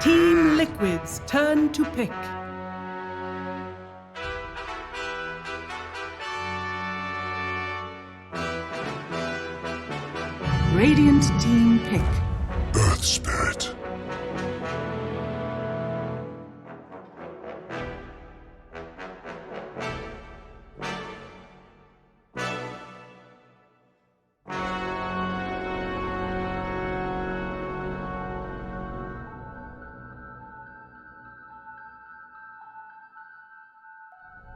Team Liquid's turn to pick. Radiant team pick. Earth Spirit.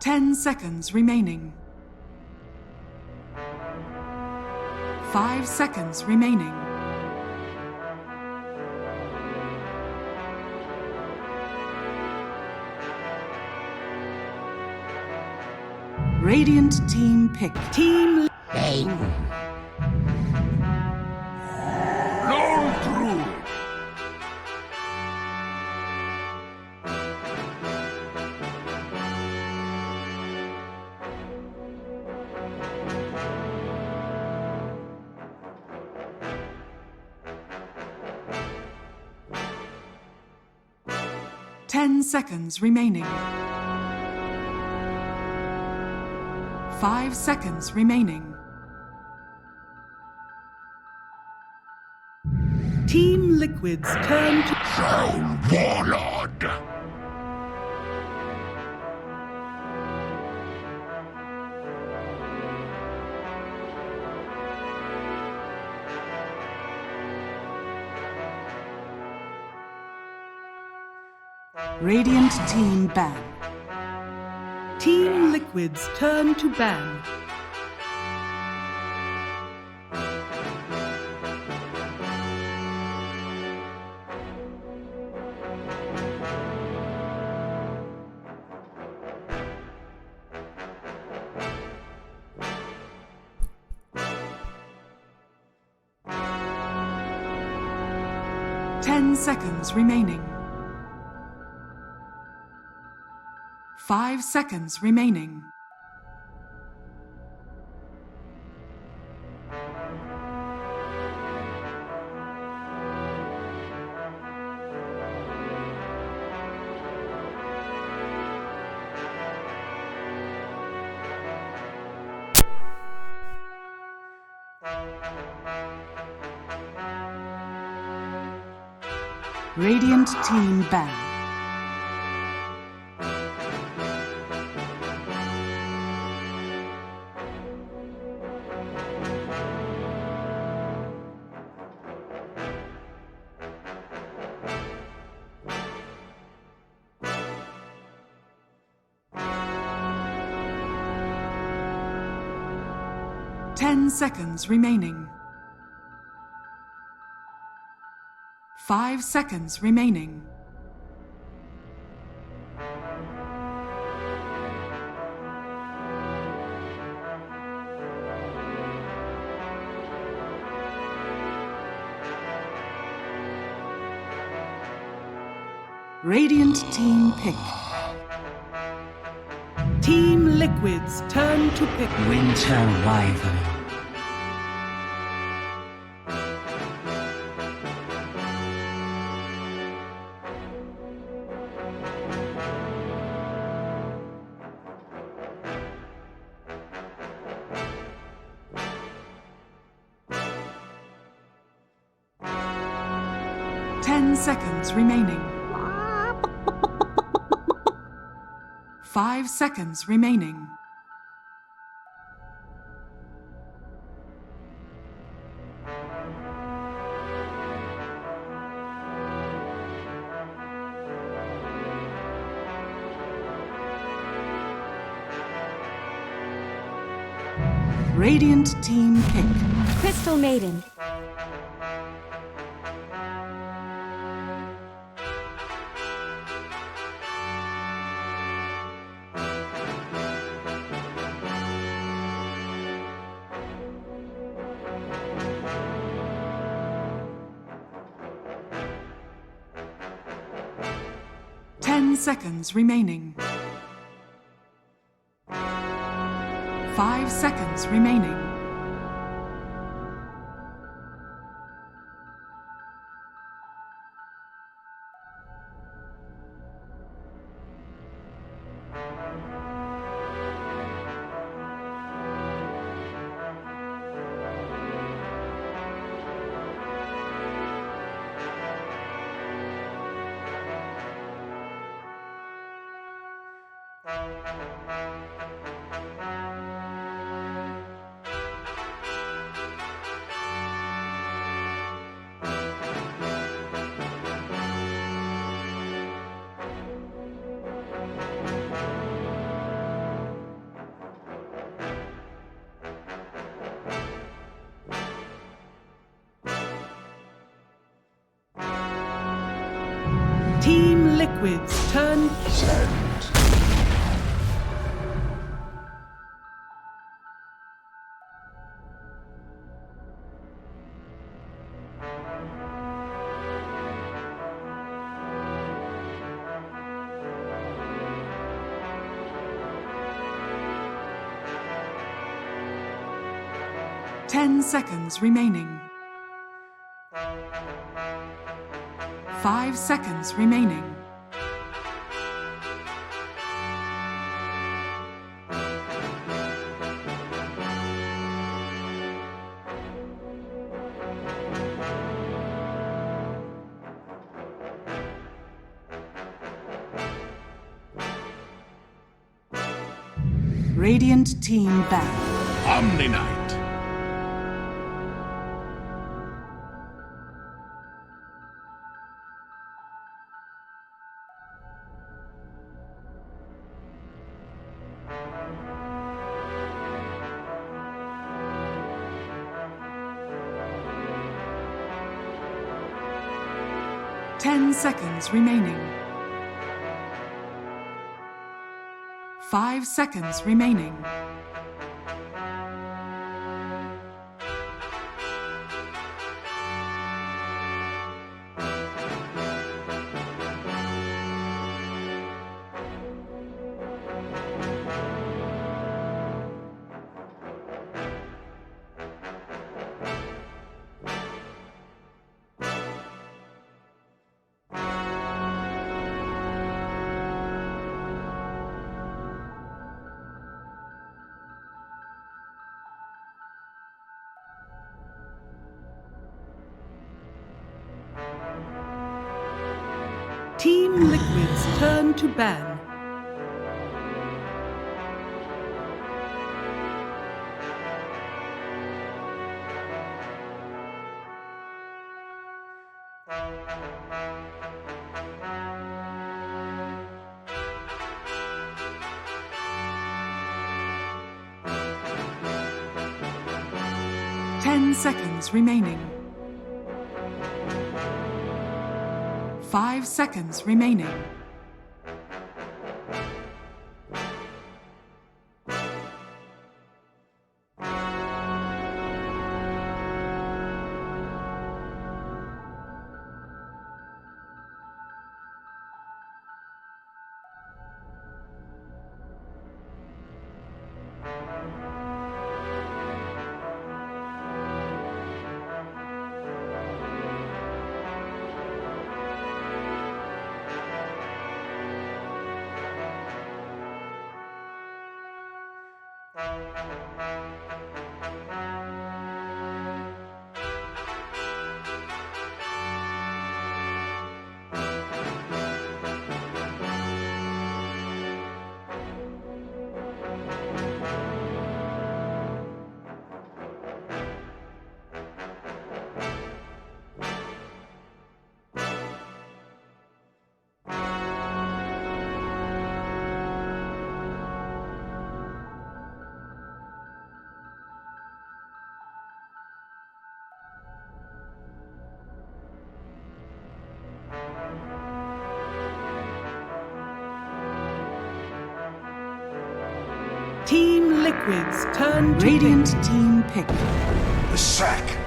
Ten seconds remaining. 5 seconds remaining. Radiant team pick. Team Roll through! 10 seconds remaining. 5 seconds remaining. Team Liquid's turn to... Soul Warlord! Radiant team ban. Team Liquid's turn to ban. Ten seconds remaining. 5 seconds remaining. Radiant team ban. Ten seconds remaining. 5 seconds remaining. Radiant team pick. Team Liquid's turn to pick. Winter Wyvern. Ten seconds remaining. 5 seconds remaining. Radiant team pick. Crystal Maiden. Seconds remaining. 5 seconds remaining. Team Liquid's turn. Send. 10 seconds remaining. 5 seconds remaining. Radiant team back. Omni Knight. Ten seconds remaining. 5 seconds remaining. Team Liquid's turn to ban. Ten seconds remaining. 5 seconds remaining. Team Liquid's turn to Radiant pick. Team pick. The sack.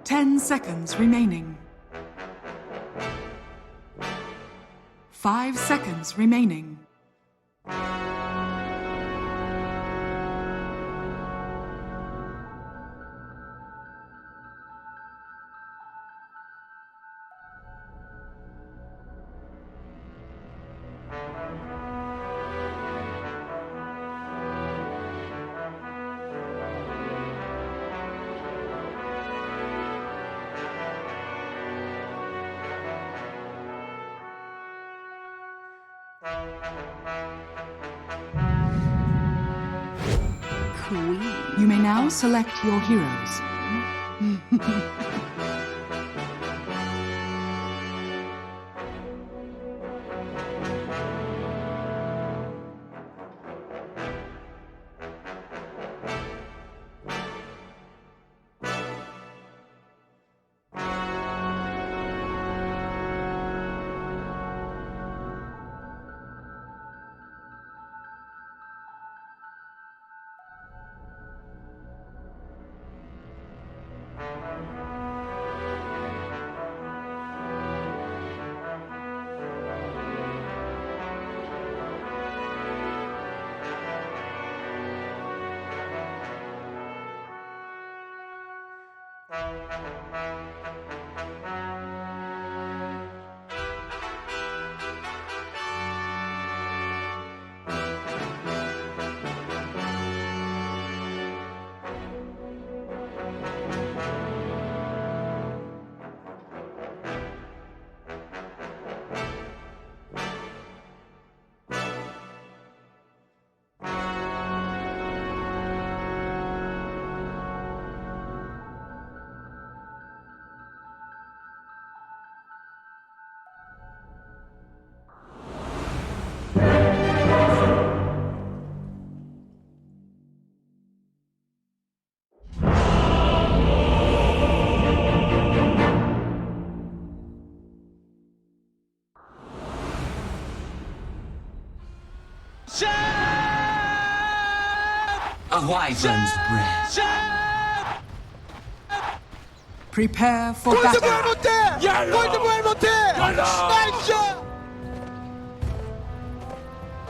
Ten seconds remaining. 5 seconds remaining. You may now select your heroes. A wyvern's breath. Prepare for battle.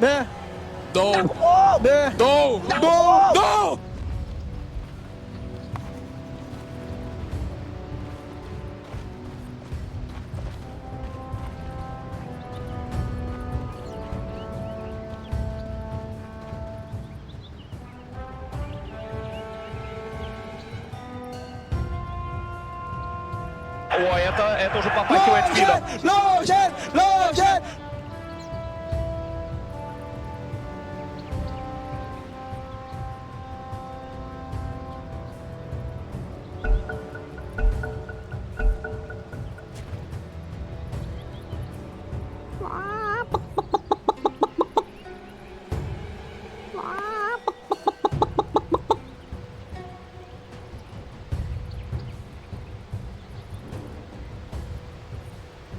네. No. 네. No. No. No. О, это уже попахивает спидом. 로젠!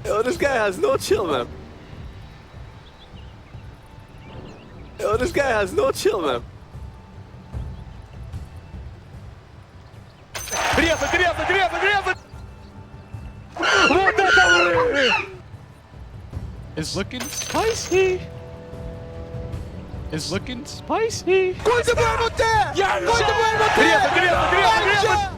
Yo, this guy has no chill, man. Yo, this guy has no chill, man. Грезы! Вот это! It's looking spicy. It's looking spicy. 골드볼 못해! 골드볼 못해! Грезы!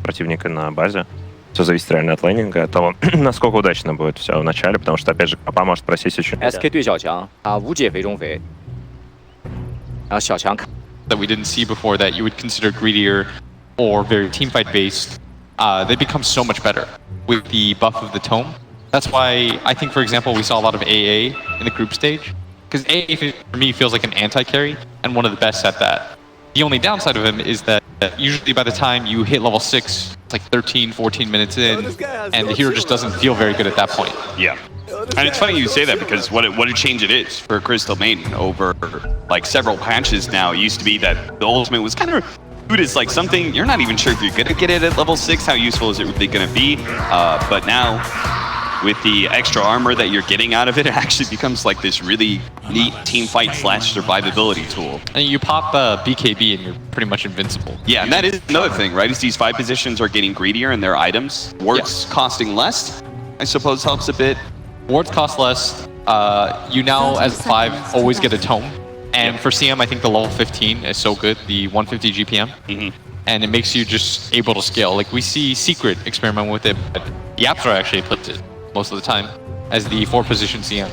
Противника на базе. Все зависит реально от лейнинга, от того, насколько удачно будет все в начале, потому что, опять же, папа может просить очень... SK 对小强啊，无解肥中肥，然后小强 that we didn't see before that you would consider greedier or very teamfight based, they become so much better with the buff of the tome. That's why I think, for example, we saw a lot of AA in the group stage, because AA for me feels like an anti-carry and one of the best at that. The only downside of him is that usually by the time you hit level 6, it's like 13, 14 minutes in, and the hero just doesn't feel very good at that point. Yeah. And it's funny you say that because what a change it is for Crystal Maiden over like several patches now. It used to be that the ultimate was kind of viewed as like something you're not even sure if you're gonna get it at level 6. How useful is it really gonna be? But now with the extra armor that you're getting out of it, it actually becomes like this really neat team fight / survivability tool. And you pop BKB and you're pretty much invincible. Yeah, and that is another thing, right? Is these 5 positions are getting greedier in their items. Wards costing less, I suppose, helps a bit. Wards cost less. You now, as a 5, always get a tome. And for CM, I think the level 15 is so good, the 150 GPM. And it makes you just able to scale. Like, we see Secret experiment with it, but the Yapstar actually puts it most of the time as the 4-position CM.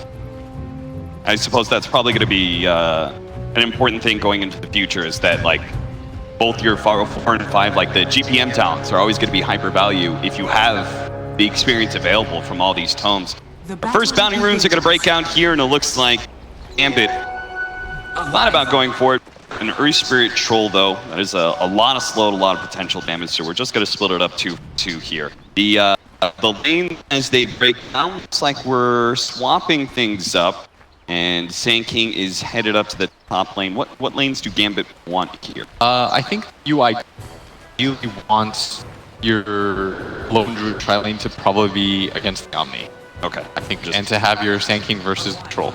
I suppose that's probably going to be an important thing going into the future, is that, like, both your 4 and 5, like the GPM talents are always going to be hyper value if you have the experience available from all these tomes. The first bounty runes are going to break out here, and it looks like Gambit thought about going for it. An Earth Spirit Troll, though, that is a lot of slow, a lot of potential damage, so we're just going to split it up 2-2 here. The lane, as they break down, looks like we're swapping things up, and Sand King is headed up to the top lane. What lanes do Gambit want here? I think you ideally want your Lone Druid tri-lane to probably be against the Omni. Okay. I think, and to have your Sand King versus the Troll.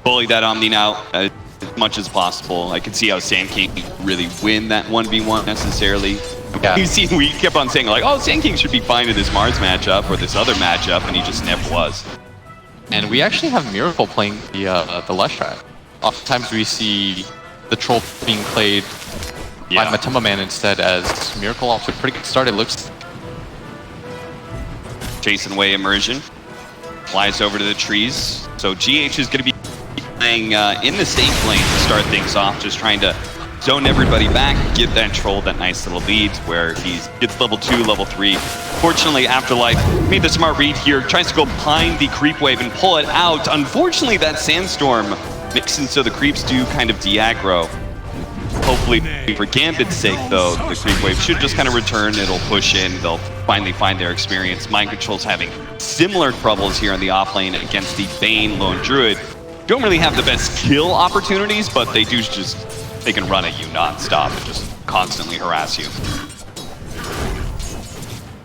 Bully that Omni now as much as possible. I can see how Sand King really win that 1v1 necessarily. Yeah. You see, we kept on saying like, oh, Sand King should be fine in this Mars matchup or this other matchup, and he just never was. And we actually have Miracle playing the Lush strat. Oftentimes we see the Troll being played by Matumba Man instead, as Miracle off to a pretty good start, it looks. Chasing away Immersion. Flies over to the trees. So GH is going to be playing in the safe lane to start things off, just trying to zone everybody back, give that Troll that nice little lead where he gets level 2, level 3. Fortunately, Afterlife made the smart read here, tries to go behind the creep wave and pull it out. Unfortunately, that Sandstorm mixing so the creeps do kind of de-aggro. Hopefully, for Gambit's sake, though, the creep wave should just kind of return. It'll push in. They'll finally find their experience. Mind Control's having similar troubles here in the off lane against the Bane Lone Druid. Don't really have the best kill opportunities, but they do just, they can run at you non-stop and just constantly harass you.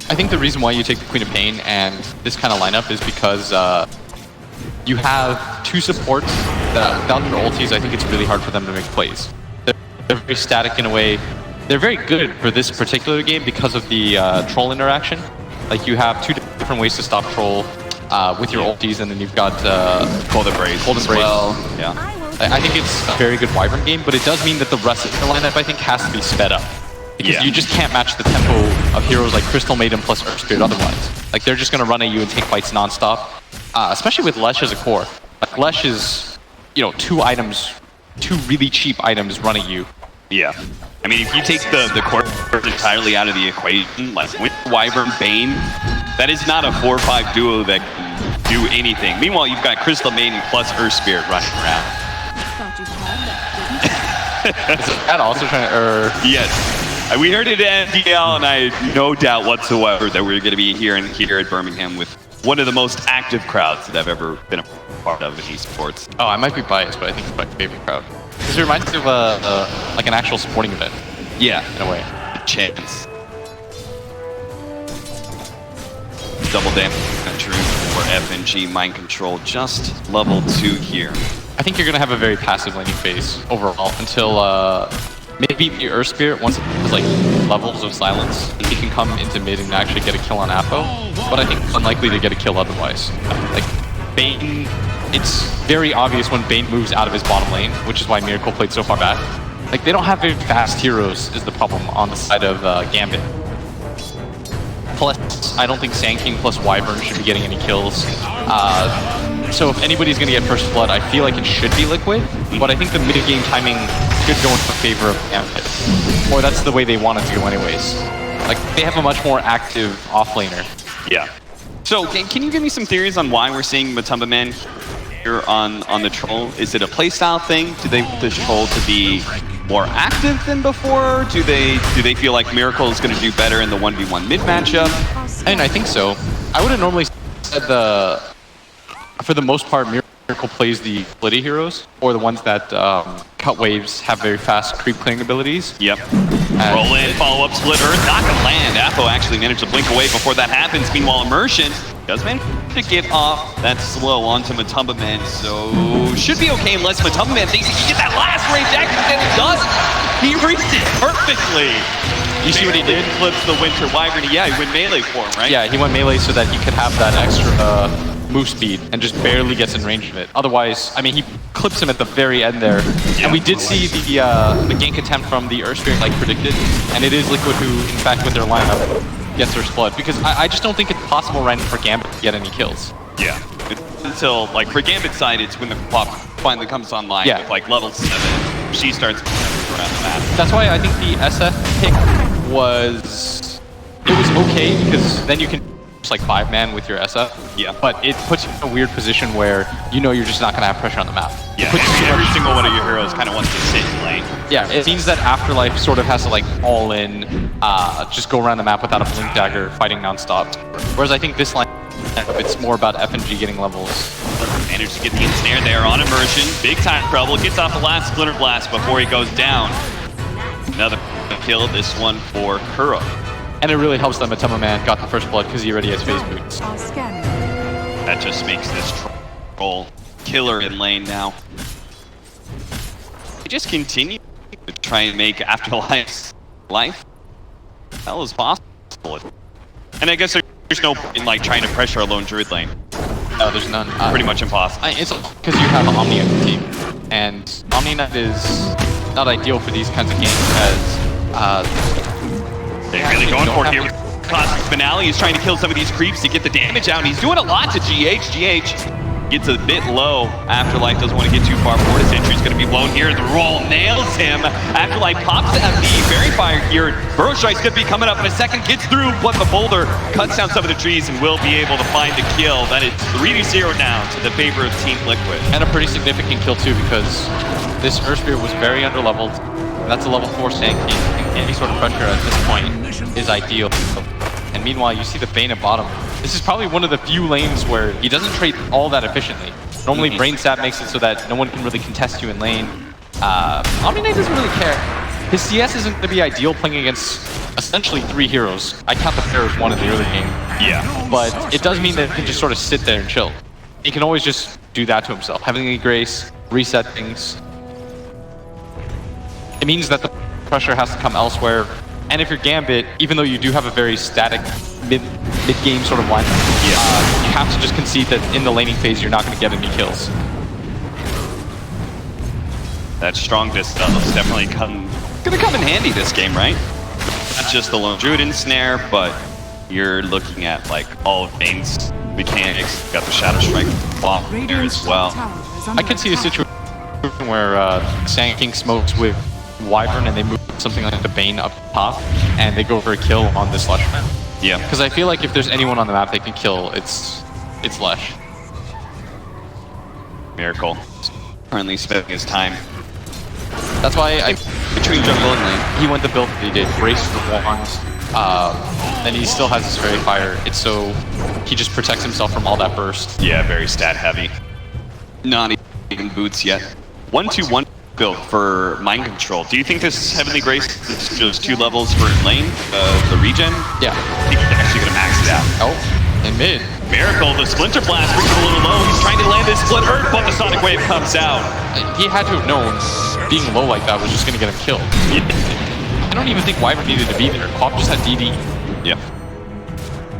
I think the reason why you take the Queen of Pain and this kind of lineup is because you have 2 supports that, without their ultis, I think it's really hard for them to make plays. They're very static in a way. They're very good for this particular game because of the Troll interaction. Like, you have 2 different ways to stop Troll with your ultis, and then you've got Golden Brace. Well. Yeah. I think it's a very good Wyvern game, but it does mean that the rest of the lineup, I think, has to be sped up. Because you just can't match the tempo of heroes like Crystal Maiden plus Earth Spirit otherwise. Like, they're just going to run at you and take fights non-stop, especially with Lesh as a core. Like, Lesh is, you know, 2 really cheap items run at you. Yeah. I mean, if you take the core entirely out of the equation, like with Wyvern Bane, that is not a 4-5 duo that can do anything. Meanwhile, you've got Crystal Maiden plus Earth Spirit running around. Is that also trying to... Yes. We heard it at NDL, and I had no doubt whatsoever that we're going to be here at Birmingham with one of the most active crowds that I've ever been a part of in esports. Oh, I might be biased, but I think it's my favorite crowd. Because it reminds me of like an actual sporting event. Yeah. In a way. A chance. Double damage for FNG. Mind Control just level 2 here. I think you're going to have a very passive laning phase overall until maybe your Earth Spirit, once it has like levels of silence, he can come into mid and actually get a kill on Apo. But I think it's unlikely to get a kill otherwise. Like, Bane, it's very obvious when Bane moves out of his bottom lane, which is why Miracle played so far back. Like, they don't have very fast heroes is the problem on the side of Gambit. Plus, I don't think Sand King plus Wyvern should be getting any kills. So if anybody's going to get First Blood, I feel like it should be Liquid, but I think the mid-game timing should go in favor of Gambit. Or that's the way they want it to go anyways. Like, they have a much more active offlaner. Yeah. So, can you give me some theories on why we're seeing Matumba Man here on the Troll? Is it a playstyle thing? Do they want this Troll to be more active than before? Do they feel like Miracle is going to do better in the 1v1 mid matchup? And I think so. I would have normally said for the most part, Miracle plays the splitty heroes, or the ones that cut waves, have very fast creep clearing abilities. Yep. Roll in, follow up, split Earth, not gonna land. Apo actually managed to blink away before that happens. Meanwhile, Immersion Does manage to get off that slow onto Matumba Man, so should be okay unless Matumba Man thinks he can get that last range action, and he does. He reached it perfectly. You see what he did? Flips the Winter Wyvern. Yeah, he went melee for him, right? Yeah, he went melee so that he could have that extra move speed and just barely gets in range of it. Otherwise, I mean, he clips him at the very end there. And we did see the gank attempt from the Earth Spirit like predicted, and it is Liquid who, in fact, with their lineup, gets their blood. Because I just don't think it's possible right now for Gambit to get any kills. Yeah. Until, like, for Gambit's side, it's when the pop finally comes online with, like, level 7. She starts around the map. That's why I think the SF pick was... It was okay, because then you can just, like, 5-man with your SF. Yeah. But it puts you in a weird position where you know you're just not going to have pressure on the map. Yeah, every single one of your heroes kind of wants to sit in lane. Yeah, it means that Afterlife sort of has to, like, all in, just go around the map without a Blink Dagger fighting non-stop. Whereas I think this line, it's more about FNG getting levels. Managed to get the ensnare there on immersion. Big time trouble. Gets off the last Splinter Blast before he goes down. Another kill, this one for Kuro. And it really helps that Matumba Man got the first blood because he already has phase boots. That just makes this troll killer in lane now. They just continue to try and make Afterlife's life hell as possible. And I guess there's no point in, like, trying to pressure a lone druid lane. No, there's none. Pretty much impossible. It's because you have Omni on your team. And Omni Knight is not ideal for these kinds of games as they're really going for it here. Classic finale. He's trying to kill some of these creeps to get the damage out. He's doing a lot to GH. GH gets a bit low. Afterlife doesn't want to get too far forward. His entry's going to be blown here. The roll nails him. Afterlife pops the Fairy Fire here. Burrow Strike's going to be coming up in a second. Gets through, but the boulder cuts down some of the trees and will be able to find the kill. That is 3-0 now to the favor of Team Liquid. And a pretty significant kill too, because this Earth Spirit was very underleveled. That's a level 4 tank. Any sort of pressure at this point is ideal. And meanwhile, you see the Bane at bottom. This is probably one of the few lanes where he doesn't trade all that efficiently. Normally, Brain Stab makes it so that no one can really contest you in lane. Omni Knight doesn't really care. His CS isn't going to be ideal playing against essentially 3 heroes. I count the pair as 1 in the early game. Yeah. But it does mean that he can just sort of sit there and chill. He can always just do that to himself. Heavenly Grace, reset things. It means that the pressure has to come elsewhere. And if you're Gambit, even though you do have a very static mid-game sort of lineup, you have to just concede that in the laning phase you're not going to get any kills. That strong distance definitely gonna come in handy this game, right? Not just the lone druid ensnare, but you're looking at, like, all of Bane's mechanics. Got the Shadow Strike block there as well. I could see a situation where Sand King smokes with Wyvern and they move something like the Bane up top and they go for a kill on this Lush map. Yeah. Because I feel like if there's anyone on the map they can kill, it's Lush. Miracle currently spending his time. That's why Between jungle and lane. he went the build that he did. Brace for wands. And he still has his Fairy Fire. It's so he just protects himself from all that burst. Yeah, very stat heavy. Not even boots yet. 1-2-1 build for Mind Control. Do you think this Heavenly Grace is just 2 levels for lane, the regen? Yeah. I think he's actually going to max it out. Oh, in mid. Miracle, the Splinter Blast brings him a little low. He's trying to land this split earth, but the Sonic Wave comes out. He had to have known being low like that was just going to get him killed. I don't even think Wyvern needed to be there. Quap just had DD. Yep.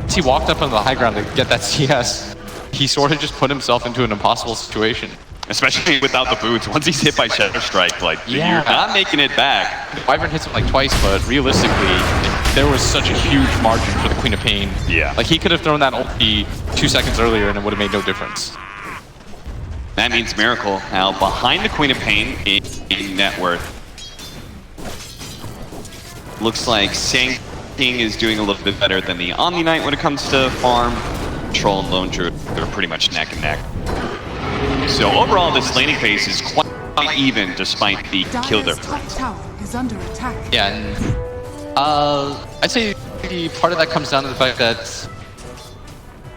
As he walked up on the high ground to get that CS, he sort of just put himself into an impossible situation. Especially without the boots. Once he's hit by Shadow Strike, like, you're not making it back. Wyvern hits him like twice, but realistically, there was such a huge margin for the Queen of Pain. Yeah. Like, he could have thrown that ulti 2 seconds earlier and it would have made no difference. That means Miracle now behind the Queen of Pain in net worth. Looks like Sang King is doing a little bit better than the Omni Knight when it comes to farm. Troll and Lone Druid are pretty much neck and neck. So overall, this laning phase is quite even despite the kill difference. Yeah, and I'd say part of that comes down to the fact that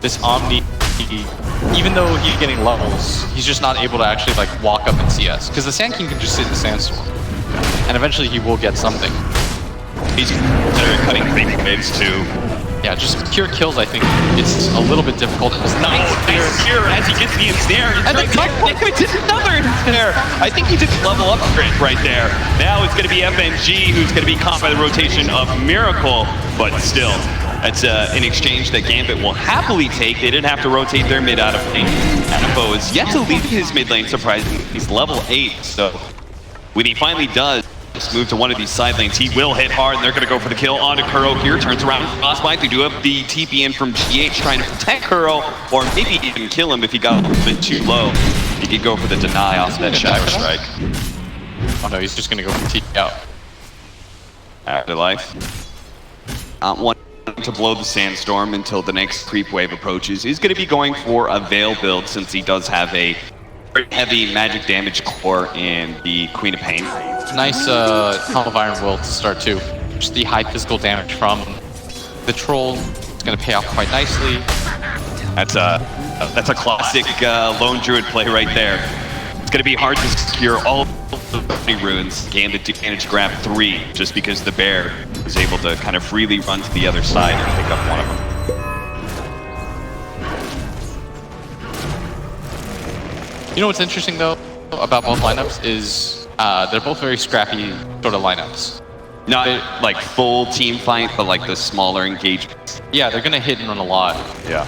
this Omni, even though he's getting levels, he's just not able to actually like walk up in CS. Because the Sand King can just sit in the Sandstorm, and eventually he will get something. He's considering cutting creep waves too. Yeah, just pure kills, I think it's a little bit difficult. It's nice here as he gets the ensnare. And then Gambit did another ensnare. I think he did level up right there. Now it's going to be FNG who's going to be caught by the rotation of Miracle, but still, that's an exchange that Gambit will happily take. They didn't have to rotate their mid out of lane. Anifo is yet to leave his mid lane, surprisingly. He's level 8, so when he finally does move to one of these side lanes, he will hit hard, and they're going to go for the kill onto Kuro here. Turns around, Frostbite. They do have the TP in from GH trying to protect Kuro, or maybe even kill him if he got a little bit too low. He could go for the deny off that Shadow Strike. Oh no, he's just going to go for TP out. Afterlife. Not wanting to blow the Sandstorm until the next creep wave approaches. He's going to be going for a Veil build since he does have a very heavy magic damage core in the Queen of Pain. Nice Helm of Iron Will to start too. Just the high physical damage from the troll. It's going to pay off quite nicely. That's a classic Lone Druid play right there. It's going to be hard to secure all of the runes. Gambit managed to grab 3 just because the bear was able to kind of freely run to the other side and pick up one of them. You know what's interesting though about both lineups is they're both very scrappy sort of lineups. Not like full team fight, but like the smaller engagements. Yeah, they're gonna hit and run a lot. Yeah.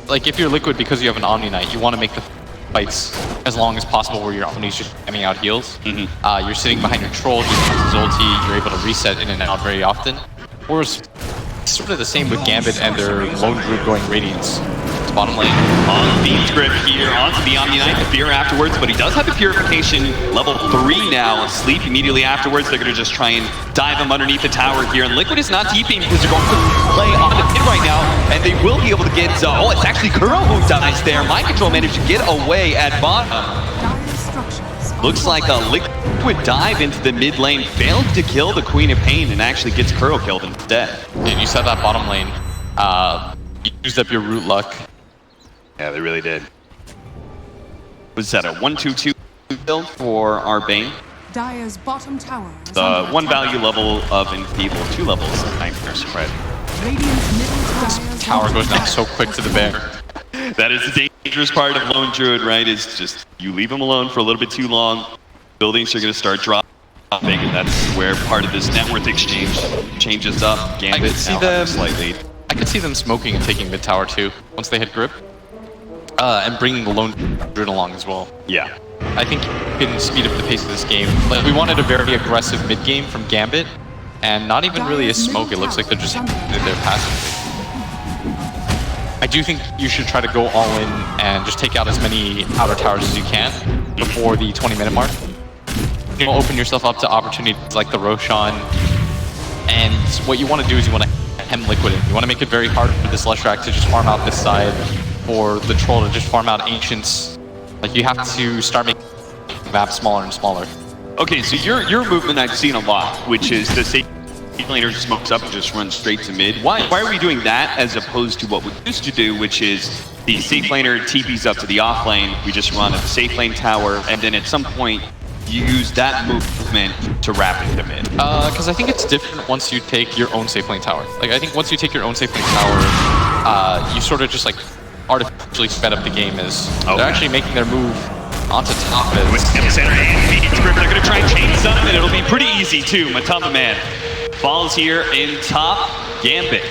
Like if you're Liquid because you have an Omni Knight, you want to make the fights as long as possible where your Omni's just spamming out heals. You're sitting behind your troll, just his ulti, you're able to reset in and out very often. Whereas it's sort of the same with Gambit and their Lone Druid going Radiance. It's bottom lane. On Beam's grip here, onto the Omni Knight, the fear afterwards, but he does have the purification level 3 now. Sleep immediately afterwards. They're gonna just try and dive him underneath the tower here, and Liquid is not deeping because they're going to play on the pin right now, and they will be able to get, oh, it's actually Kuro who dies there. Mind Control managed to get away at bottom. Looks like a Liquid dive into the mid lane, failed to kill the Queen of Pain, and actually gets Kuro killed instead. And you said that bottom lane, you used up your root luck. Yeah, they really did. Was that a 1-2-2 build for our Bane? Dire's bottom tower is The under 1 attack. value level of Enfeeble, 2 levels of Nightmare Spread. Radiant's middle tower Tower goes down so quick to the bear. That is the dangerous part of Lone Druid, right? Is just you leave him alone for a little bit too long, buildings are going to start dropping, and that's where part of this net worth exchange changes up. Gambit now have a slight lead. I could see them smoking and taking mid tower too once they hit grip, and bringing the Lone Druid along as well. Yeah. I think you can speed up the pace of this game. Like we wanted a very aggressive mid game from Gambit, and not even really a smoke. It looks like they're just hitting their passive. I do think you should try to go all in and just take out as many outer towers as you can before the 20-minute mark. You'll open yourself up to opportunities like the Roshan, and what you want to do is you want to hem Liquid in. You want to make it very hard for this Leshrac to just farm out this side, or the Troll to just farm out Ancients. Like you have to start making the map smaller and smaller. Okay, so your movement I've seen a lot, which is the safe laner smokes up and just runs straight to mid. Why are we doing that as opposed to what we used to do, which is the safe laner TPs up to the off lane, we just run at the safe lane tower, and then at some point you use that movement to wrap into mid? Because I think it's different once you take your own safe lane tower. Like I think once you take your own safe lane tower, you sort of just like artificially sped up the game as they're actually making their move onto top of it. With center and feeds grip, they're going to try and chain something, and it'll be pretty easy too. Matamba Man falls here in top. Gambit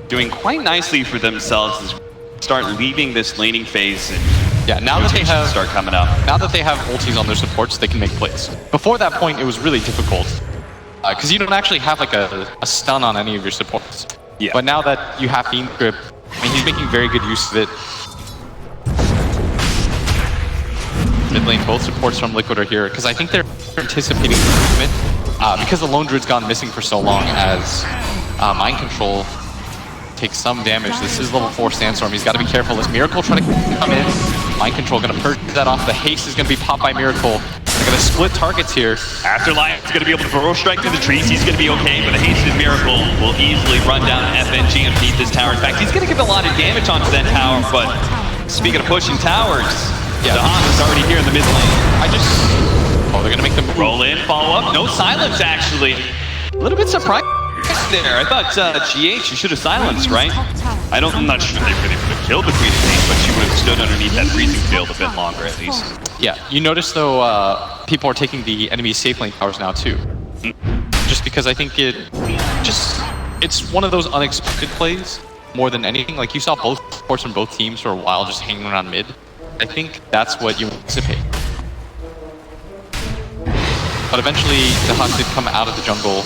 doing quite nicely for themselves as we start leaving this laning phase, and yeah, now that they have start coming up. Now that they have ultis on their supports, they can make plays. Before that point, it was really difficult because you don't actually have like a stun on any of your supports. Yeah. But now that you have Fiend Grip, I mean, he's making very good use of it. Mid lane, both supports from Liquid are here because I think they're anticipating the movement because the Lone Druid's gone missing for so long as Mind Control takes some damage. This is level 4 Sandstorm. He's got to be careful as Miracle trying to come in. Mind Control going to purge that off. The haste is going to be popped by Miracle. They're going to split targets here. Afterlife is going to be able to throw strike to the trees. He's going to be okay, but a hasted Miracle will easily run down FNG and beat this tower. In fact, he's going to give a lot of damage onto that tower, but speaking of pushing towers, Dahan is already here in the mid lane. Oh, they're going to make them roll in, follow up. No silence, actually. A little bit surprised there. I thought GH you should have silenced, right? I'm not sure they really would have killed the Queen of Pain, but she would have stood underneath that freezing field a bit longer at least. Yeah, you notice though, people are taking the enemy safe lane towers now too. Just because I think it's one of those unexpected plays more than anything. Like you saw both supports from both teams for a while just hanging around mid. I think that's what you anticipate. But eventually, the Hawk did come out of the jungle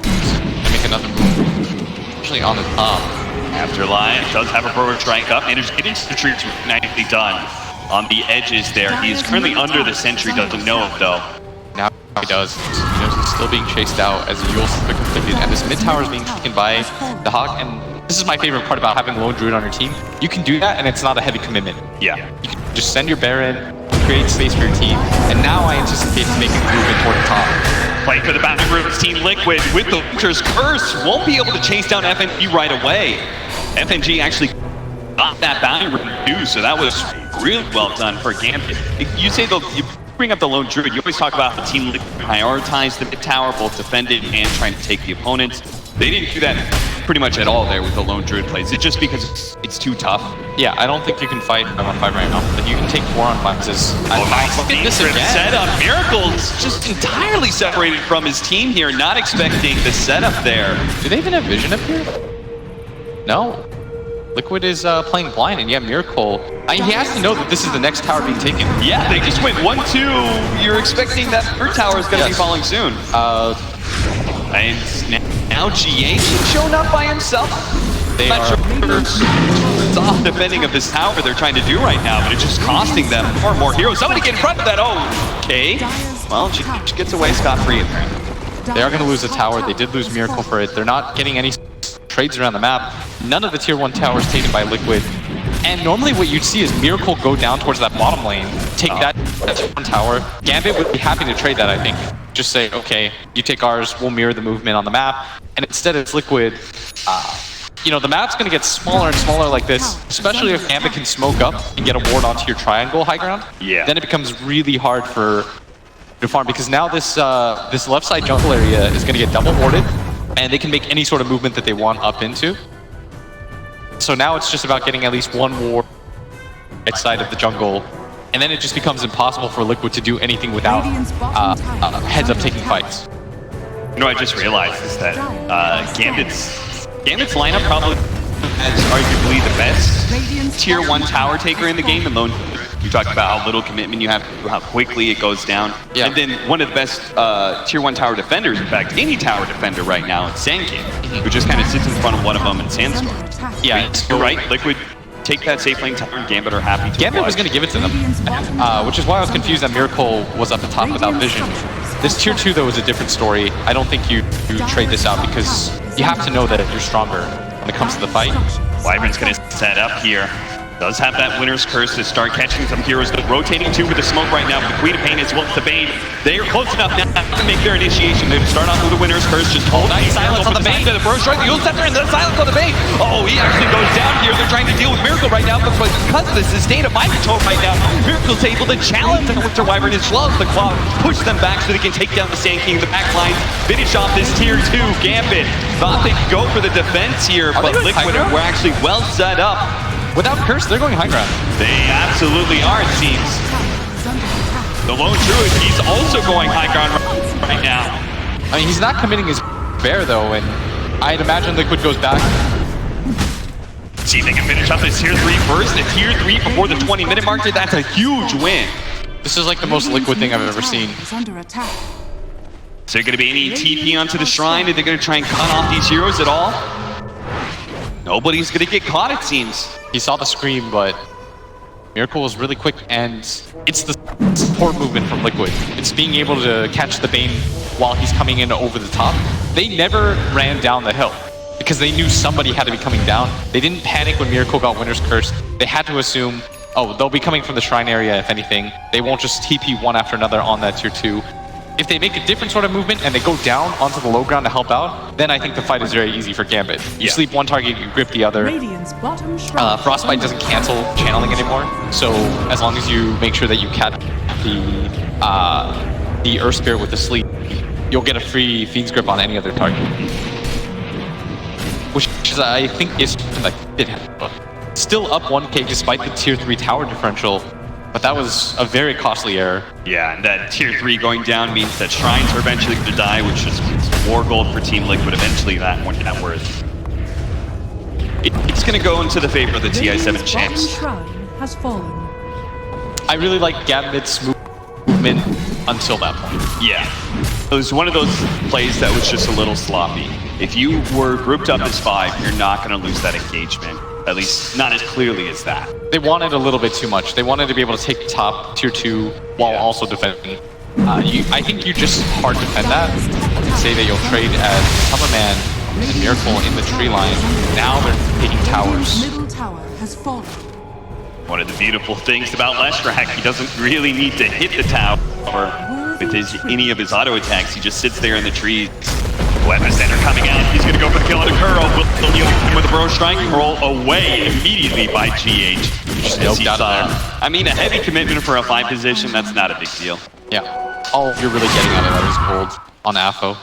and make another move, actually on the top. Afterlife does have a Burrow strike up, and is getting the trees nicely done on the edges there. He is currently under the sentry, doesn't know it though. Now he does. He knows he's still being chased out as the Yule Slipper completed, and this mid tower is being taken by the Hawk. And this is my favorite part about having Lone Druid on your team. You can do that, and it's not a heavy commitment. Yeah. You can just send your Baron, create space for your team, and now I anticipate making a movement toward the top. Fight for the Bounty Group's Team Liquid with the Winter's Curse. Won't be able to chase down FNG right away. FNG actually got that Bounty Room too, so that was really well done for Gambit. You say you bring up the Lone Druid, you always talk about how Team Liquid prioritize the mid tower, both defending and trying to take the opponents. They didn't do that pretty much at all there with the Lone Druid plays. It's just because it's too tough. Yeah, I don't think you can fight 5-on-5 right now. But you can take 4-on-5s as Nice setup. Miracle's just entirely separated from his team here, not expecting the setup there. Do they even have vision up here? No. Liquid is playing blind, and yeah, Miracle. He has to know that this is the next tower being taken. Yeah, they just went 1-2. You're expecting that third tower is going to be falling soon. And now GH has shown up by himself. They not are sure it's off defending of this tower they're trying to do right now, but it's just costing them more and more heroes. Somebody get in front of that. Oh, okay. Well, she gets away scot-free apparently. They are going to lose a tower. They did lose Miracle for it. They're not getting any trades around the map. None of the tier 1 towers taken by Liquid. And normally what you'd see is Miracle go down towards that bottom lane, take that tier 1 tower. Gambit would be happy to trade that, I think. Just say, okay, you take ours, we'll mirror the movement on the map. And instead it's Liquid. You know, the map's going to get smaller and smaller like this, especially if Gambit can smoke up and get a ward onto your triangle high ground. Yeah. Then it becomes really hard for to farm, because now this this left side jungle area is going to get double warded, and they can make any sort of movement that they want up into. So now it's just about getting at least one ward right side of the jungle, and then it just becomes impossible for Liquid to do anything without heads up taking fights. You know, I just realized is that Gambit's lineup probably has arguably the best tier 1 tower taker in the game. And you talked about how little commitment you have, how quickly it goes down. Yeah. And then one of the best tier 1 tower defenders, in fact, any tower defender right now, it's Sandking, who just kind of sits in front of one of them in Sandstorm. Yeah, You're right, Liquid take that safe lane tower, and Gambit are happy to Gambit was going to give it to them, which is why I was confused that Miracle was at the top without vision. This tier 2 though is a different story. I don't think you trade this out, because you have to know that you're stronger when it comes to the fight. Wyvern's going to set up here. Does have that Winter's Curse to start catching some heroes. They're rotating too with the smoke right now. The Queen of Pain as well as the Bane. They are close enough now to make their initiation. They start off with the Winter's Curse. Just hold nice silence on the Bane. The first strike, the Yule Scepter, and then silence on the Bane. Oh, he actually goes down here. They're trying to deal with Miracle right now, but because of this state of mind control right now, Miracle's able to challenge the Winter Wyvern as well as the Claw. Push them back so they can take down the Sand King, the back line. Finish off this tier 2. Gambit thought they'd go for the defense here, but Liquid were actually well set up. Without Curse, they're going high ground. They absolutely are, it seems. The Lone Druid, he's also going high ground right now. I mean, he's not committing his bear, though, and I'd imagine Liquid goes back. See if they can finish up this tier 3 first. The tier 3 before the 20-minute mark, that's a huge win. This is like the most Liquid thing I've ever seen. Is there going to be any TP onto the shrine? Are they going to try and cut off these heroes at all? Nobody's going to get caught, it seems. He saw the scream, but Miracle was really quick, and it's the support movement from Liquid. It's being able to catch the Bane while he's coming in over the top. They never ran down the hill because they knew somebody had to be coming down. They didn't panic when Miracle got Winter's Curse. They had to assume, oh, they'll be coming from the shrine area if anything. They won't just TP one after another on that tier 2. If they make a different sort of movement and they go down onto the low ground to help out, then I think the fight is very easy for Gambit. You sleep one target, you grip the other. Frostbite doesn't cancel channeling anymore, so as long as you make sure that you catch the Earth Spirit with the sleep, you'll get a free Fiend's Grip on any other target. Which is, I think, is like it still up 1k despite the tier 3 tower differential, but that was a very costly error. Yeah, and that tier 3 going down means that Shrines are eventually going to die, which just means more gold for Team Liquid, eventually that one net worth. It's going to go into the favor of the TI7 Radiant's champs. bottom shrine has fallen. I really like Gambit's movement until that point. Yeah. It was one of those plays that was just a little sloppy. If you were grouped up as 5, you're not going to lose that engagement. At least not as clearly as that. They wanted a little bit too much. They wanted to be able to take the top tier 2 while also defending. I think you just hard defend that. Say that you'll trade as Hammerman and Miracle in the tree line. Now they're taking towers. Middle tower has fallen. One of the beautiful things about Leshrac, he doesn't really need to hit the tower with any of his auto attacks. He just sits there in the trees. Weapon center coming out. He's going to go for the kill on Kuro. Will deal with a Bro Strike. Roll away immediately by GH. As he saw, I mean, a heavy commitment for a 5 position, that's not a big deal. Yeah. All you're really getting out of that is gold on AFO.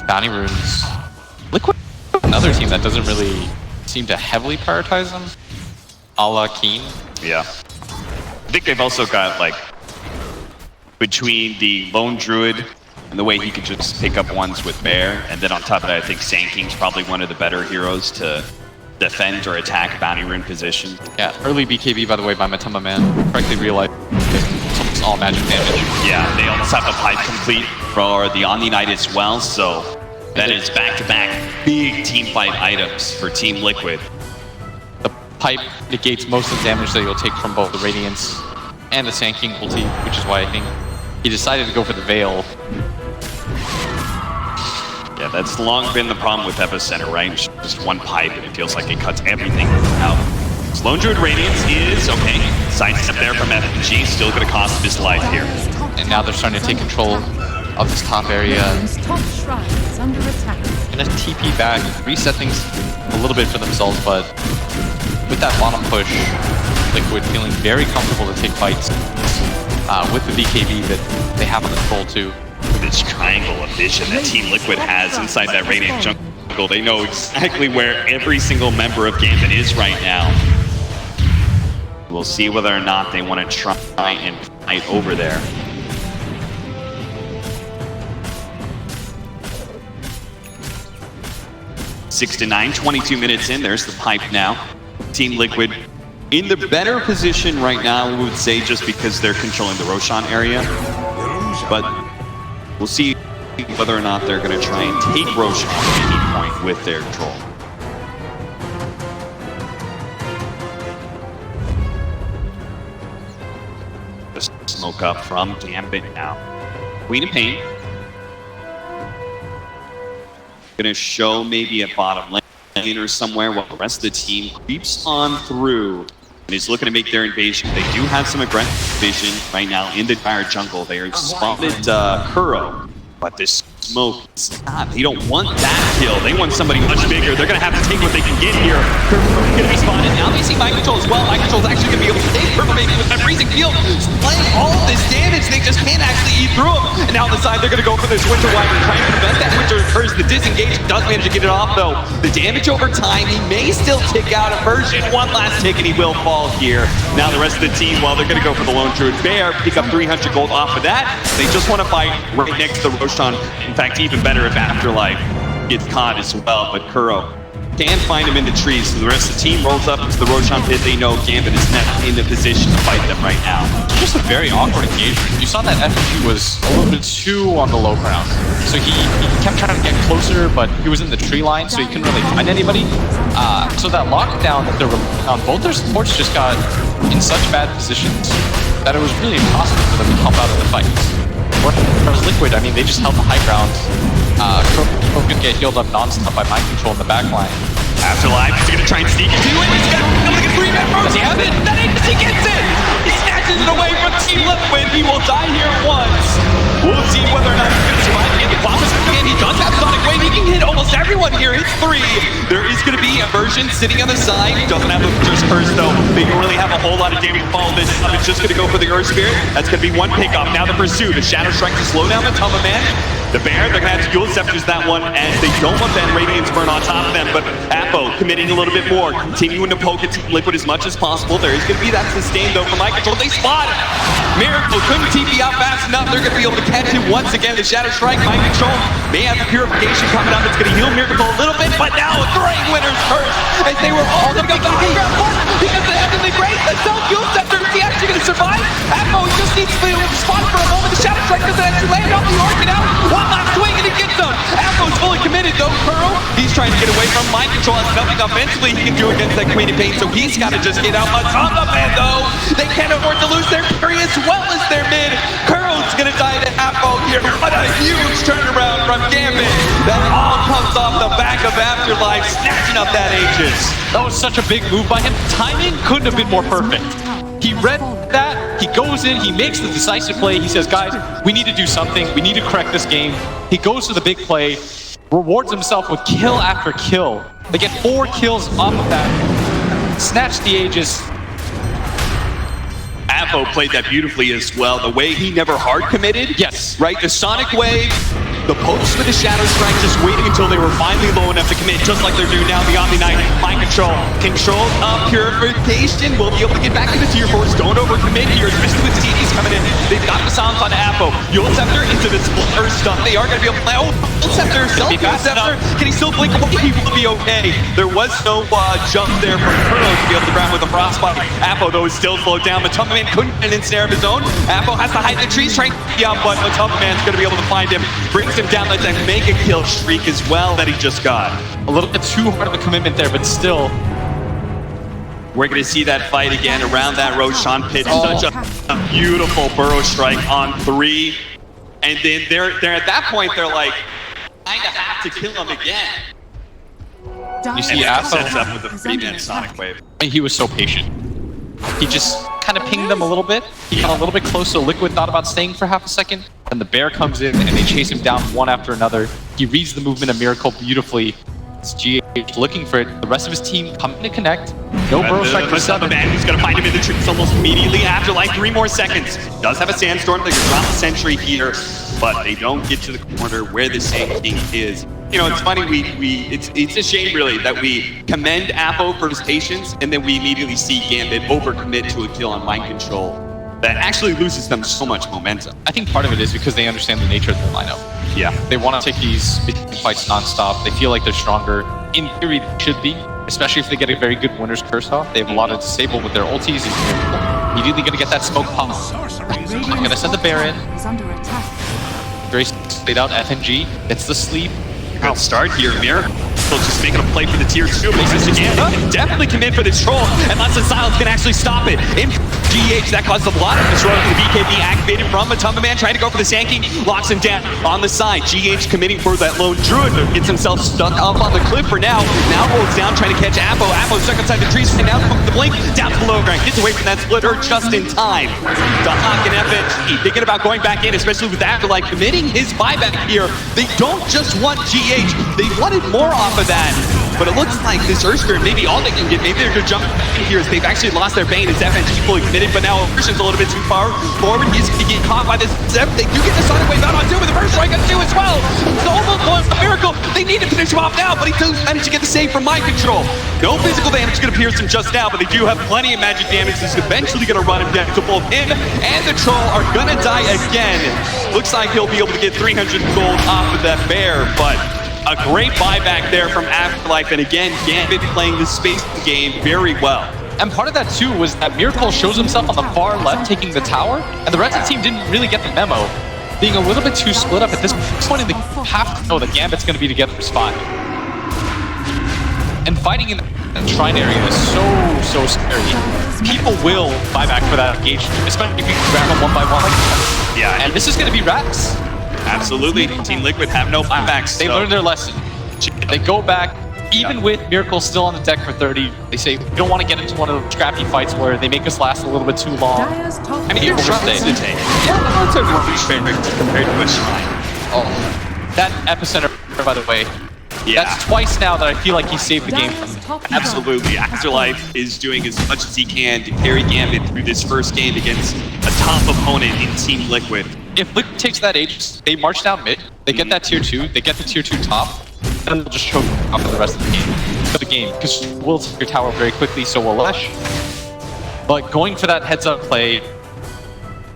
Bounty runes. Liquid, another team that doesn't really seem to heavily prioritize them. A la Keen. Yeah. I think they've also got, like, between the Lone Druid and the way he could just pick up ones with Bear, and then on top of that, I think Sand King's probably one of the better heroes to defend or attack bounty rune position. Yeah, early BKB, by the way, by Matamba Man. Correctly realized it's almost all magic damage. Yeah, they almost have the pipe complete for the Omni Knight as well, so that is back-to-back big team fight items for Team Liquid. The pipe negates most of the damage that you'll take from both the Radiance and the Sand King ulti, which is why I think he decided to go for the Veil. Yeah, that's long been the problem with Epicenter, right? Just one pipe, and it feels like it cuts everything out. Lone Druid Radiance is, okay, sidestep there from FG, still going to cost him his life here. And now they're starting to take control of this top area. Radiant's top shrine is under attack. Gonna TP back, reset things a little bit for themselves, but with that bottom push, Liquid feeling very comfortable to take fights with the BKB that they have on the control too. This triangle of vision that Team Liquid has inside that Radiant jungle, they know exactly where every single member of Gambit is right now. We'll see whether or not they want to try and fight over there. Six to 9, 22 minutes in, there's the pipe now. Team Liquid in the better position right now, we would say, just because they're controlling the Roshan area. But we'll see whether or not they're going to try and take Roshan at any point with their troll. Just smoke up from Gambit now. Queen of Pain. Going to show maybe a bottom lane or somewhere while the rest of the team creeps on through and is looking to make their invasion. They do have some aggressive vision right now in the entire jungle. They are spotted Kuro, but this smoke is not. They don't want that kill. They want somebody much bigger. They're going to have to take what they can get here. Kuro's going to be spotted. Now they see Mind Control as well. Mind Control's actually going to be able to save Purple Baby with that freezing field. Playing all of this damage, they just can't actually eat through them. And now on the side, they're going to go for this Winter Wyvern, trying to prevent that Winter Curse. The disengage does manage to get it off, though. The damage over time, he may still tick out a version. One last tick, and he will fall here. Now the rest of the team, well, they're going to go for the Lone Druid Bear, pick up 300 gold off of that. They just want to fight right next to the Roshan. In fact, even better if Afterlife gets caught as well, but Kuro can find him in the trees, so the rest of the team rolls up into the Roshan pit. They know Gambit is not in the position to fight them right now. Just a very awkward engagement. You saw that FG was a little bit too on the low ground. So he kept trying to get closer, but he was in the tree line, so he couldn't really find anybody. So that lockdown that they're on both their supports just got in such bad positions that it was really impossible for them to help out of the fights. Whereas Liquid, I mean, they just held the high ground. Kuro could get healed up non-stop by Mind Control in the back line. Afterlife is going to try and sneak into it. He's got like a 3-man from Gambit. That is, he gets it! He snatches it away from Team Liquid. He will die here once. We'll see whether or not he's going to survive. Again, the bomb is coming in. He does have Sonic Wave. He can hit almost everyone. one here. It's 3. There is going to be a version sitting on the side. Doesn't have the just curse though. They don't really have a whole lot of damage to follow this up. It's just going to go for the Earth Spirit. That's going to be one pickup. Now the pursuit. A Shadow Strike to slow down the Tubba Man. The Baron, they're going to have to dual scepters that one, as they don't want that Radiance Burn on top of them, but Apo committing a little bit more, continuing to poke at Team Liquid as much as possible. There is going to be that sustain, though, from my control. They spot it! Miracle couldn't TP out fast enough. They're going to be able to catch him once again. The Shadow Strike, my control, may have the Purification coming up. It's going to heal Miracle a little bit, but now throwing winners first, as they were all going to go the high ground one, because the Heavenly Grace, the self-fuel scepter, is he actually going to survive? Apo just needs to spot for a moment. The Shadow Strike doesn't actually land off the Orchid out. One last swing and he gets them. Apo's fully committed though. Pearl, he's trying to get away from mind control. Has nothing offensively he can do against that Queen of Pain, so he's got to just get out. Matamba Man though, they can't afford to lose their carry as well as their mid. Curl's gonna die to Apo here. What a huge turnaround from Gambit. That all comes off the back of Afterlife, snatching up that Aegis. That was such a big move by him. Timing couldn't have been more perfect. He read that, he goes in, he makes the decisive play. He says, guys, we need to do something. We need to correct this game. He goes to the big play, rewards himself with kill after kill. They get 4 kills off of that. Snatch the Aegis. Apo played that beautifully as well. The way he never hard committed. Yes. Right? The Sonic Wave, the pokes with the Shadow Strike, just waiting until they were finally low enough to commit, just like they're doing now. The Omni Knight, mind control, control of Purification. Will be able to get back into tier 4s. Don't overcommit here, especially with TDs coming in. They've got the silence on Apo. Yule Scepter into the splitter stuff. They are going to be able to play. Oh, Yule Scepter, Yule Scepter. Can he still blink away? He will be okay. There was no jump there from Kurlo to be able to grab with a Frostbite. Apo, though, is still slowed down. Matamba Man couldn't get an ensnare of his own. Apo has to hide in the trees, trying to get out, but Matamba Man's going to be able to find him. Brings him down like that mega kill streak as well that he just got. A little bit too hard of a commitment there, but still. We're going to see that fight again around that Roshan pit. Such a beautiful burrow strike on 3. And then they're at that point, they're like, kind of have to kill him again. You see And it Apo sets up with a pretty Sonic Wave. He was so patient. He just kind of pinged them a little bit. He got a little bit close, so Liquid thought about staying for half a second. And the bear comes in and they chase him down one after another. He reads the movement of Miracle beautifully. It's GH looking for it. The rest of his team coming to connect. No burrow strike for 7. Man who's going to find him in the troops almost immediately after like 3 more seconds. Does have a sandstorm. They can drop the sentry here, but they don't get to the corner where the Sand King is. You know, it's funny, it's a shame really that we commend Apo for his patience and then we immediately see Gambit overcommit to a kill on mind control. That actually loses them so much momentum. I think part of it is because they understand the nature of their lineup. Yeah. They want to take these big fights nonstop. They feel like they're stronger. In theory, they should be, especially if they get a very good Winner's Curse off. They have a lot of disable with their ultis. Immediately going to get that smoke pop. I'm going to send the Baron. Is under attack. Grace laid out FNG. Gets the sleep. Good start here, Miracle. Just making a play for the tier 2. Makes this again. Definitely commit for this troll, and Lots of Silence can actually stop it. In GH, that caused a lot of disruption. The BKB activated from Matamba Man, trying to go for the Sand King, locks him down on the side. GH committing for that lone Druid, gets himself stuck up on the cliff for now. Now rolls down, trying to catch Apo. Apo stuck inside the trees, and now the blink, down to the low ground. Gets away from that splitter just in time. The Hawk and FNG thinking about going back in, especially with Afterlife committing his buyback here. They don't just want GH, they wanted more off of that. But it looks like this Earth Spirit, maybe all they can get, maybe they're going to jump in here as they've actually lost their Bane. As FNG fully committed, but now Christian's a little bit too far forward. He's going to get caught by this Zep. They do get the Sonic Wave out on 2 with the first strike on 2 as well. It's almost a miracle. They need to finish him off now, but he does manage to get the save from mind control. No physical damage going to pierce him just now, but they do have plenty of magic damage that's eventually going to run him down. So both him and the Troll are going to die again. Looks like he'll be able to get 300 gold off of that bear, but a great buyback there from Afterlife, and again, Gambit playing the space game very well. And part of that too was that Miracle shows himself on the far left taking the tower, and the rest of the team didn't really get the memo. Being a little bit too split up at this point, they have to know that Gambit's going to be together for spot. And fighting in the Shrine area is so scary. People will buy back for that engagement, especially if you can grab them one by one. Yeah, and this is going to be Rax. Absolutely. Team Liquid have no buybacks. They learned their lesson. They go back, even with Miracle still on the deck for 30. They say, we don't want to get into one of those scrappy fights where they make us last a little bit too long. I mean, you're trying to take. Yeah, that's a favorite compared to a Shrine. Oh, that Epicenter, by the way, Yeah. That's twice now that I feel like he saved the game from Dire's me. top tower Absolutely. has Afterlife is doing as much as he can to carry Gambit through this first game against a top opponent in Team Liquid. If Liquid takes that Aegis, they march down mid, they get that tier 2, they get the tier 2 top, and they'll just choke up for the rest of the game. Because we'll take your tower very quickly, so will Lesh. But going for that heads-up play,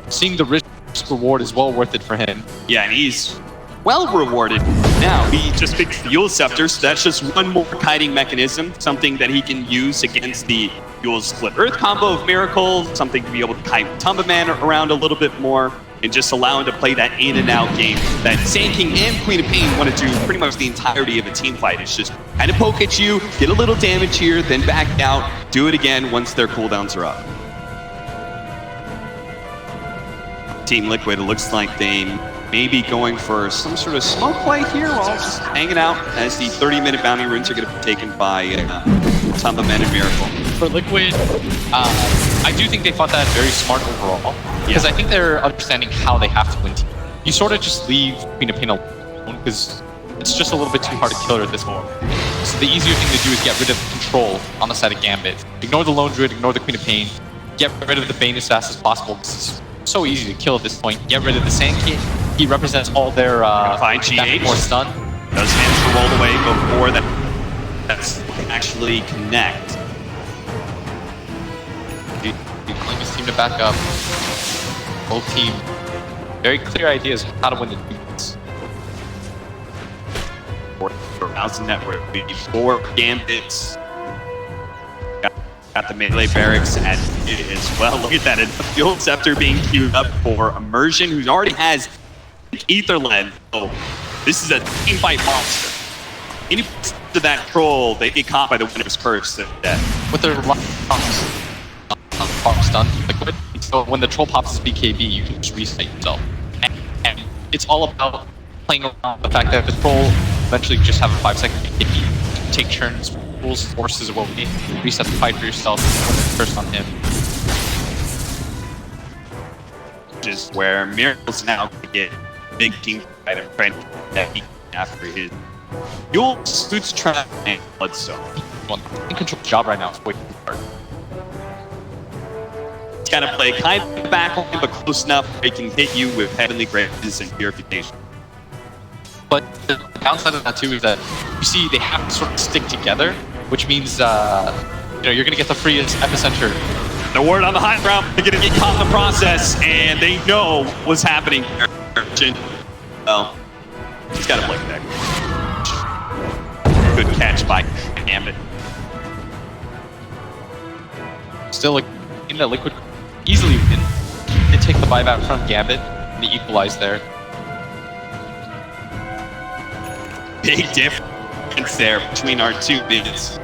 seeing the risk reward is well worth it for him. Yeah, and he's well rewarded. Now, he just picked Fuel Scepter, so that's just one more kiting mechanism, something that he can use against the Fuel Split Earth combo of Miracle, something to be able to kite Tumbaman around a little bit more, and just allow him to play that in and out game that Sand King and Queen of Pain want to do pretty much the entirety of a team fight. It's just kind of poke at you, get a little damage here, then back out, do it again once their cooldowns are up. Team Liquid, it looks like they may be going for some sort of smoke play here while just hanging out as the 30-minute bounty runes are going to be taken by Tumbaman and Miracle. For Liquid, I do think they fought that very smart overall. Because I think they're understanding how they have to win. You sort of just leave Queen of Pain alone because it's just a little bit too hard to kill her at this moment. So the easier thing to do is get rid of control on the side of Gambit. Ignore the Lone Druid, ignore the Queen of Pain. Get rid of the Bane as fast as possible because it's so easy to kill at this point. Get rid of the Sand King. He represents all their find GH. more stun. Does manage to roll away before that's actually connect. Calling his team to back up. Both team, very clear ideas of how to win the defense. 4,000 network, 4 Gambits. Got the melee barracks at it as well. Look at that, a Fuel Scepter being queued up for Immersion, who already has Etherland. Oh, this is a team fight monster. Any to that troll, they get caught by the Winner's Curse. With their stun, Liquid. So when the troll pops his BKB, you can just reset yourself. And it's all about playing around the fact that the troll eventually just have a 5-second BKB. Take turns, rules, forces what we need. Reset the fight for yourself. First on him. Which is where Miracle's now going to get big team fight and trying to after his Fuel Boots Trap and Bloodstone. In control job right now is way too hard. He's got to play kind of back line, but close enough where he can hit you with Heavenly Graces and Purification. But the downside of that too is that you see they have to sort of stick together, which means you're going to get the freest epicenter. The word on the high ground, they're going to get caught in the process, and they know what's happening. Well, he's got to play back. Good catch by Gambit. Still, like in the Liquid, easily win. They take the buyback from Gambit, and they equalize there. Big difference there between our two bids.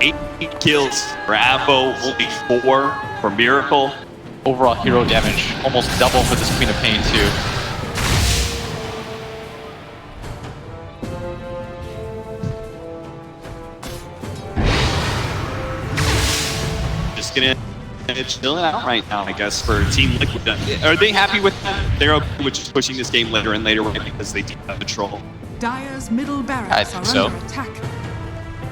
8 kills for Avo, only 4 for Miracle. Overall hero damage, almost double for this Queen of Pain too. Just gonna chill it out right now, I guess, for Team Liquid. Are they happy with that? They're okay with just pushing this game later and later, right? Because they do have the troll. Dire's middle I barracks think are so. under attack.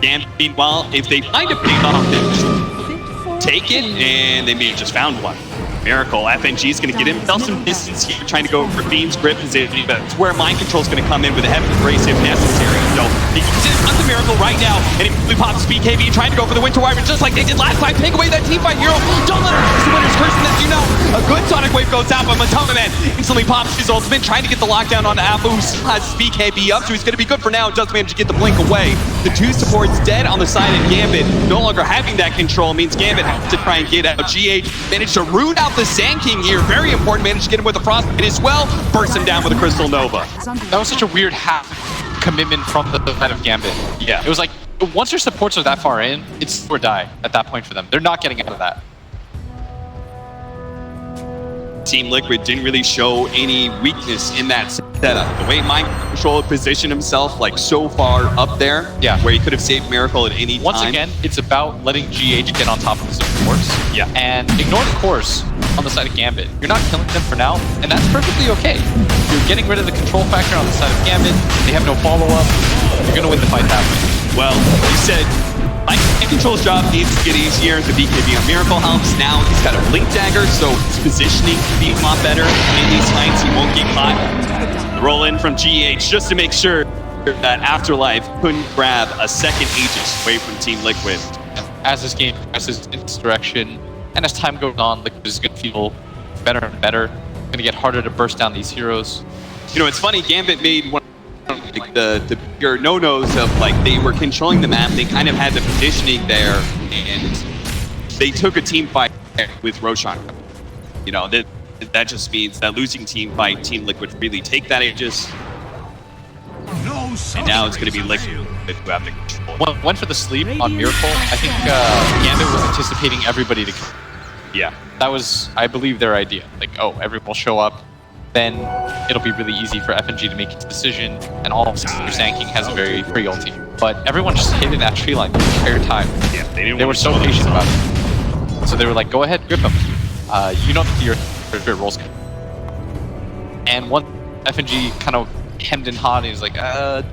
And meanwhile, if they find a big option, Fit for take it, pain. and they may have just found one. Miracle, FNG is going to get himself some distance here, trying to go for Fiend's Grip, but it's where Mind Control is going to come in with a Heavenly Grace if necessary. So he uses it on the Miracle right now, and he pops BKB, trying to go for the Winter Wyvern, just like they did last time. Take away that teamfight hero. Don't let him use the Winter's Curse, and as you know, a good Sonic Wave goes out, but Tumbaman instantly pops his ultimate, trying to get the lockdown on Apple, who still has his BKB up, so he's going to be good for now. Does manage to get the blink away. The 2 supports dead on the side of Gambit. No longer having that control means Gambit has to try and get out. GH managed to root out the Sand King here. Very important. Managed to get him with a Frostbite as well. Burst him down with a Crystal Nova. That was such a weird half commitment from the side of Gambit. Yeah. It was like, once your supports are that far in, it's do or die at that point for them. They're not getting out of that. Team Liquid didn't really show any weakness in that setup. The way Mind Control positioned himself like so far up there, Yeah. where he could have saved Miracle at any Once time. again, it's about letting GH get on top of the supports. Yeah. And ignore the cores on the side of Gambit. You're not killing them for now, and that's perfectly okay. You're getting rid of the control factor on the side of Gambit. They have no follow-up. You're gonna win the fight that way. Well, you said Mind Control's job needs to get easier. The BKB on Miracle helps. Now he's got a Blink Dagger, so his positioning can be a lot better. In these fights, he won't get caught. Roll in from GH just to make sure that Afterlife couldn't grab a second Aegis away from Team Liquid. As this game progresses in this direction, and as time goes on, Liquid is gonna feel better and better. It's gonna get harder to burst down these heroes. You know, it's funny, Gambit made one of like, the bigger no-nos of like they were controlling the map, they kind of had the positioning there, and they took a team fight with Roshan. You know, that just means that losing team fight, Team Liquid really take that Aegis, and now it's going to be Liquid who have the control. Went for the sleep on Miracle. I think Gambit was anticipating everybody to come. Yeah. That was, I believe, their idea. Like, oh, everyone will show up, then it'll be really easy for FNG to make its decision, and all of your Sanking has a very free ulti. But everyone just hid in that tree line the entire time. Yeah, they were so patient about it. So they were like, go ahead, grip them. You know that your roles can. And once FNG kind of hemmed and hawed, he was like, I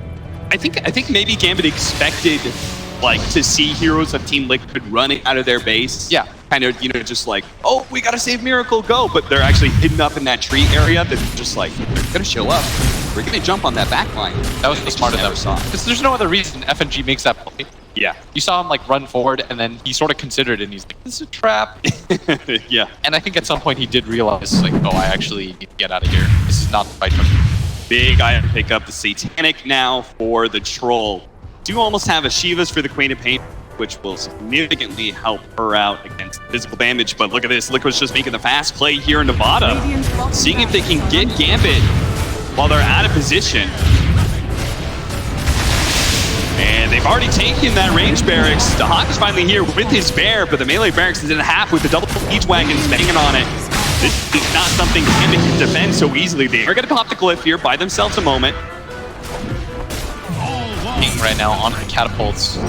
think maybe Gambit expected like to see heroes of Team Liquid running out of their base. Yeah. Kind of, you know, just like, oh, we gotta save Miracle, go. But they're actually hidden up in that tree area that's just like, they're gonna show up. We're gonna jump on that back line. that was the smart of them. Because there's no other reason FNG makes that play. Yeah. You saw him like run forward, and then he sort of considered it, and he's like, this is a trap. Yeah. And I think at some point he did realize, like, oh, I actually need to get out of here. This is not the fight for me. Big item pick up the Satanic now for the Troll. Do almost have a Shivas for the Queen of Pain, which will significantly help her out against physical damage. But look at this, Liquid's just making the fast play here in the bottom. Seeing if they can get Gambit while they're out of position. And they've already taken that range barracks. The Hawk is finally here with his bear, but the melee barracks is in half with the double siege wagons banging on it. This is not something Gambit can defend so easily. They are going to pop the glyph here, buy themselves a moment. Right now on the catapults. Don't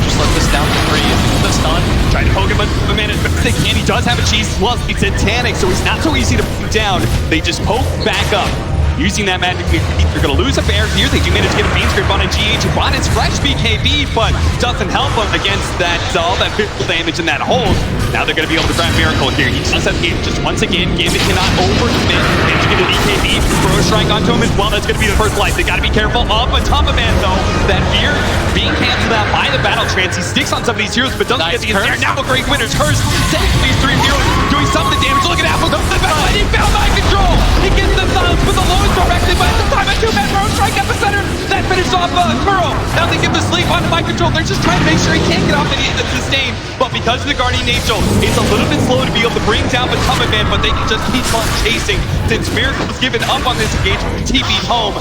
just let this down for free. The stun. Trying to poke him a minute, but they can. He does have a cheese as well. He's Satanic, so he's not so easy to put down. They just poke back up. Using that magic, they're going to lose a bear here. They do manage to get a Beam Script on a GH who bought his fresh BKB, but doesn't help him against that all that physical damage in that hold. Now they're going to be able to grab Miracle here. He does have game just once again. Gambit cannot overcommit. Manage to get an EKB. Throw a strike onto him as well. That's going to be the first life. They got to be careful of a Tama Man though. That fear being canceled out by the battle trance. He sticks on some of these heroes, but doesn't get the ensnare. Now a great winner's curse. Takes these three heroes, doing some of the damage. Look at Apple goes to the battle. He found Mind Control. He gets the silence, but the low is directed by the time a two-man road strike epicenter. That finished off Kuro. Now they give the sleep on the Mind Control. They're just trying to make sure he can't get off and he ends up sustained. But because of the Guardian Angel, it's a little bit slow to be able to bring down the Tama Man, but they can just keep on chasing. Since Miracle was given up on this engagement, TP'd home.